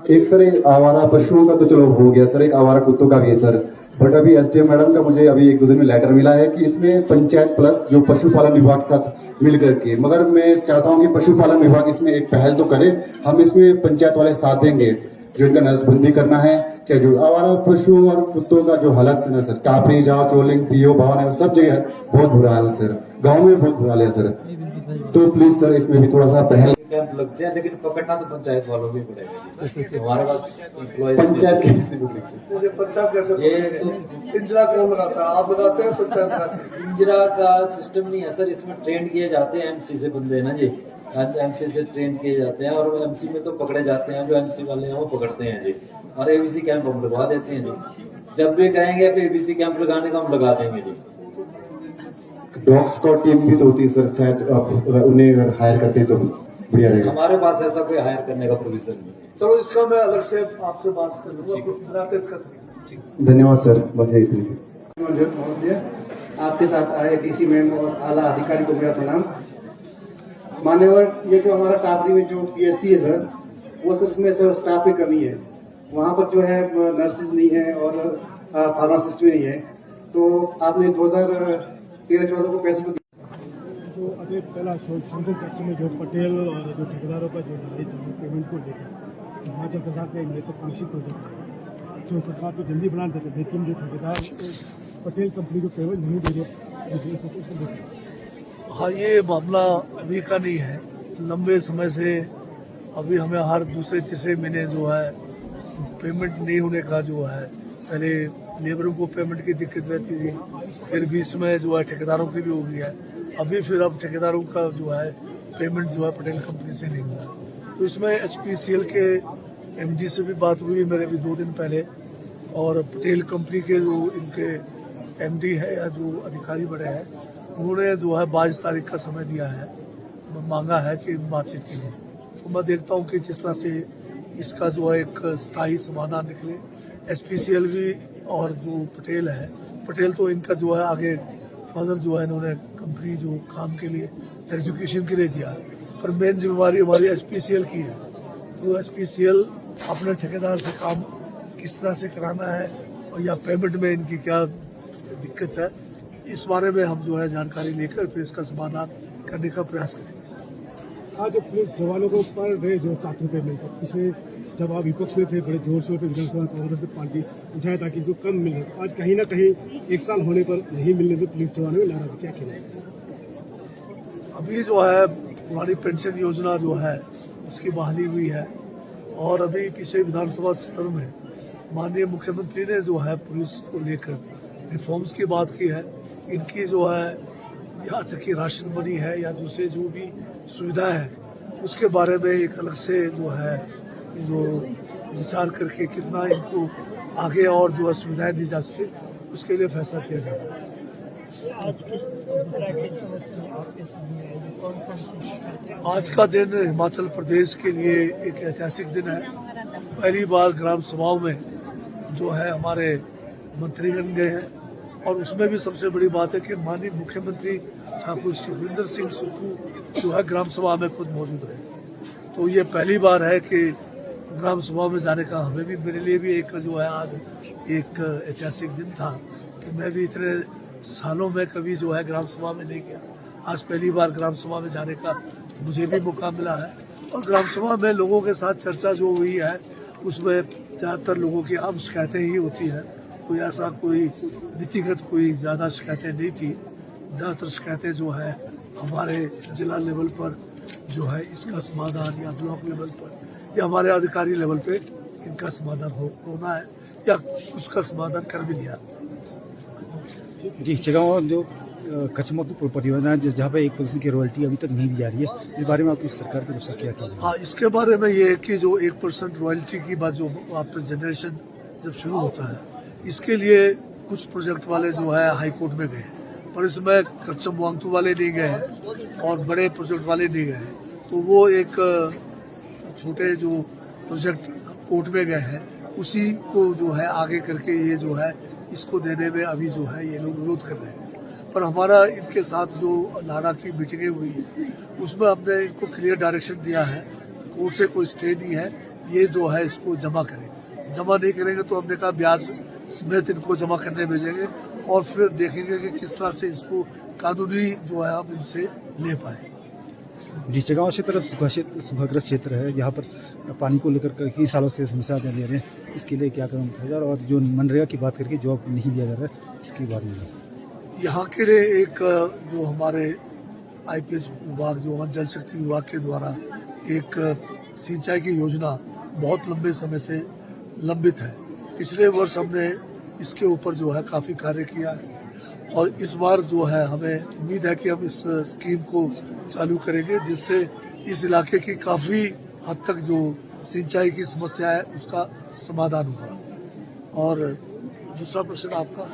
एक सर एक आवारा पशुओं का तो चलो हो गया सर, एक आवारा कुत्तों का भी है सर। बट अभी SDM मैडम का मुझे अभी 1-2 दिन में लेटर मिला है कि इसमें पंचायत प्लस जो पशुपालन विभाग के साथ मिल करके, मगर मैं चाहता हूं कि पशुपालन विभाग इसमें एक पहल तो करे। हम इसमें पंचायत वाले साथ देंगे, जो इनका नसबंदी करना है, चाहे जो आवारा पशुओं और कुत्तों का जो हालत है ना सर, टापरी जाओ, चोलिंग, पीओ, भवानगर सब जगह बहुत बुरा हाल है सर, गाँव में बहुत बुरा हाल है सर। तो प्लीज सर इसमें भी थोड़ा सा पहल। कैंप लगते हैं लेकिन पकड़ना तो पंचायत वालों को ही पड़ेगा। हमारे पास पंचायत पंचायत कैसे ये तो पिंजरा कौन लगाता है? आप लगाते हैं पंचायत? पिंजरा का सिस्टम नहीं है सर, इसमें ट्रेन किए जाते हैं MC से बंदे ना जी, MC से ट्रेन किए जाते हैं और MC में तो पकड़े जाते हैं, जो MC वाले हैं वो पकड़ते हैं जी, और ABC कैंप हम लगवा देते हैं जी। जब भी कहेंगे ABC कैंप लगाने का हम लगा देंगे जी। डॉग स्क्वाड टीम भी तो होती है सर, शायद आप उन्हें अगर हायर करते तो बढ़िया रहेगा। हमारे पास ऐसा कोई हायर करने का प्रोविजन नहीं। चलो इसका मैं अलग से आपसे बात कर लूंगा। धन्यवाद सर, बस यही थी। महोदय, आपके साथ आए DC मैम और आला अधिकारी को मेरा प्रणाम। मान्यवर, ये जो हमारा टापरी में जो PSC है सर, वो सर इसमें सर स्टाफ की कमी है। वहाँ पर जो है नर्सेज नहीं है और फार्मासिस्ट भी नहीं है। तो आपने 2013-14 को पैसे तो जो अभी पहला सेंट्रल सेक्शन में जो पटेल और जो ठेकेदारों का जो पेमेंट को लेकर हिमाचल सरकार के लिए तो कृषि प्रोजेक्ट जो सरकार को जल्दी बना देते, लेकिन जो ठेकेदार पटेल कंपनी को पेमेंट नहीं दे रहे। हाँ, ये मामला अभी का नहीं है, लंबे समय से अभी हमें हर दूसरे तीसरे महीने जो है पेमेंट नहीं होने का जो है, पहले लेबरों को पेमेंट की दिक्कत रहती थी, फिर बीच में जो है ठेकेदारों की भी हो गई है, अभी फिर अब ठेकेदारों का जो है पेमेंट जो है पटेल कंपनी से नहीं हुआ। तो इसमें HPCL के MD से भी बात हुई मेरे भी 2 दिन पहले, और पटेल कंपनी के जो इनके MD है या जो अधिकारी बड़े हैं, उन्होंने जो है 22 तारीख का समय दिया है, मांगा है कि बातचीत की जाए। तो मैं देखता हूँ कि किस तरह से इसका जो है एक स्थायी समाधान निकले। HPCL भी और जो पटेल है, पटेल तो इनका जो है आगे फर्दर जो है इन्होंने कंपनी जो काम के लिए एग्जीक्यूशन के लिए दिया, पर मेन जिम्मेवारी हमारी HPCL की है। तो HPCL अपने ठेकेदार से काम किस तरह से कराना है और या पेमेंट में इनकी क्या दिक्कत है, इस बारे में हम जो है जानकारी लेकर फिर इसका समाधान करने का प्रयास करेंगे। आज पुलिस जवानों को पर डे जो 7 रुपये मिलता, इसे जब आप विपक्ष में थे बड़े जोर शोर से विधानसभा कांग्रेस पार्टी उठाया था कि जो कम मिल रहा है, आज कहीं ना कहीं 1 साल होने पर नहीं मिलने से पुलिस जवानों में नाराज, क्या कहना? अभी जो है हमारी पेंशन योजना जो है उसकी बहाली हुई है, और अभी पिछले विधानसभा सत्र में माननीय मुख्यमंत्री ने जो है पुलिस को लेकर रिफॉर्म्स की बात की है। इनकी जो है यहाँ तक की राशन बनी है या दूसरे जो भी सुविधाएं हैं उसके बारे में एक अलग से जो है जो विचार करके कितना इनको आगे और जो है सुविधाएं दी जा सके उसके लिए फैसला किया जा रहा है। आज का दिन हिमाचल प्रदेश के लिए एक ऐतिहासिक दिन है। पहली बार ग्राम सभाओं में जो है हमारे मंत्रीगण गए हैं, और उसमें भी सबसे बड़ी बात है कि माननीय मुख्यमंत्री ठाकुर सुखविंदर सिंह सुक्खू जो है ग्राम सभा में खुद मौजूद रहे। तो ये पहली बार है कि ग्राम सभा में जाने का हमें भी, मेरे लिए भी एक जो है आज एक ऐतिहासिक दिन था कि मैं भी इतने सालों में कभी जो है ग्राम सभा में नहीं गया। आज पहली बार ग्राम सभा में जाने का मुझे भी मौका मिला है, और ग्राम सभा में लोगों के साथ चर्चा जो हुई है उसमें ज़्यादातर लोगों की आम शिकायतें ही होती हैं। कोई ऐसा कोई नीतिगत कोई ज़्यादा शिकायतें नहीं थी। ज़्यादातर शिकायतें जो है हमारे जिला लेवल पर जो है इसका समाधान, या ब्लॉक लेवल पर या हमारे अधिकारी लेवल पे इनका समाधान होना है, या उसका समाधान कर भी लिया। जी, जगह जो कच्छ परियोजना जहाँ पे 1% की रॉयल्टी अभी तक नहीं दी जा रही है, इस बारे में आपकी सरकार की तरफ से क्या कहना है? हाँ, इसके बारे में ये है कि जो 1% रॉयल्टी की बात जो आफ्टर जनरेशन जब शुरू होता है, इसके लिए कुछ प्रोजेक्ट वाले जो है हाई कोर्ट में गए, पर इसमें कच्चम वांगतू वाले नहीं गए हैं और बड़े प्रोजेक्ट वाले नहीं गए हैं। तो वो एक छोटे जो प्रोजेक्ट कोर्ट में गए हैं उसी को जो है आगे करके ये जो है इसको देने में अभी जो है ये लोग विरोध कर रहे हैं। पर हमारा इनके साथ जो लाड़ा की मीटिंगें हुई है उसमें हमने इनको क्लियर डायरेक्शन दिया है, कोर्ट से कोई स्टे नहीं है, ये जो है इसको जमा करें। जमा नहीं करेंगे तो हमने कहा ब्याज समेत इनको जमा करने भेजेंगे और फिर देखेंगे कि किस तरह से इसको कानूनी जो है हम इनसे ले पाए। नीचेगांव क्षेत्र सूखाग्रस्त क्षेत्र है, यहाँ पर पानी को लेकर कई सालों से समस्या दे रहे हैं, इसके लिए क्या कदम उठाया जा रहा है? और जो मनरेगा की बात करके जॉब नहीं दिया जा रहा है, इसके बारे में यहाँ के लिए एक जो हमारे IPS विभाग जो जल शक्ति विभाग के द्वारा एक सिंचाई की योजना बहुत लंबे समय से लंबित है। पिछले वर्ष हमने इसके ऊपर जो है काफी कार्य किया है और इस बार जो है हमें उम्मीद है कि हम इस स्कीम को चालू करेंगे जिससे इस इलाके की काफी हद तक जो सिंचाई की समस्या है उसका समाधान होगा। और दूसरा प्रश्न आपका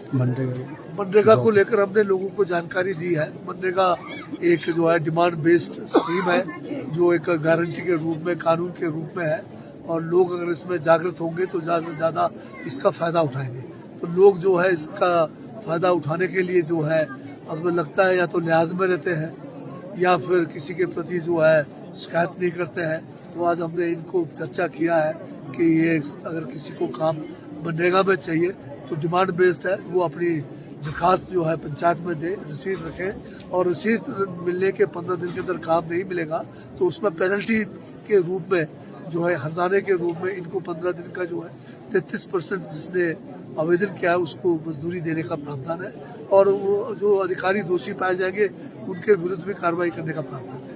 मनरेगा को लेकर हमने लोगों को जानकारी दी है। मनरेगा एक जो है डिमांड बेस्ड स्कीम है जो एक गारंटी के रूप में, कानून के रूप में है और लोग अगर इसमें जागृत होंगे तो ज्यादा से ज्यादा इसका फायदा उठाएंगे। तो लोग जो है इसका फायदा उठाने के लिए जो है अब लगता है या तो लिहाज में रहते हैं या फिर किसी के प्रति जो है शिकायत नहीं करते हैं। तो आज हमने इनको चर्चा किया है कि ये अगर किसी को काम मनरेगा में चाहिए तो डिमांड बेस्ड है, वो अपनी दरखास्त जो है पंचायत में दे, रसीद रखे और रसीद मिलने के 15 दिन के अंदर काम नहीं मिलेगा तो उसमें पेनल्टी के रूप में जो है हर्जाने के रूप में इनको 15 दिन का जो है 33% जिसने आवेदन किया है उसको मजदूरी देने का प्रावधान है और वो जो अधिकारी दोषी पाए जाएंगे उनके विरुद्ध भी कार्रवाई करने का प्रावधान है।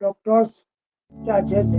डॉक्टर्स क्या जैसे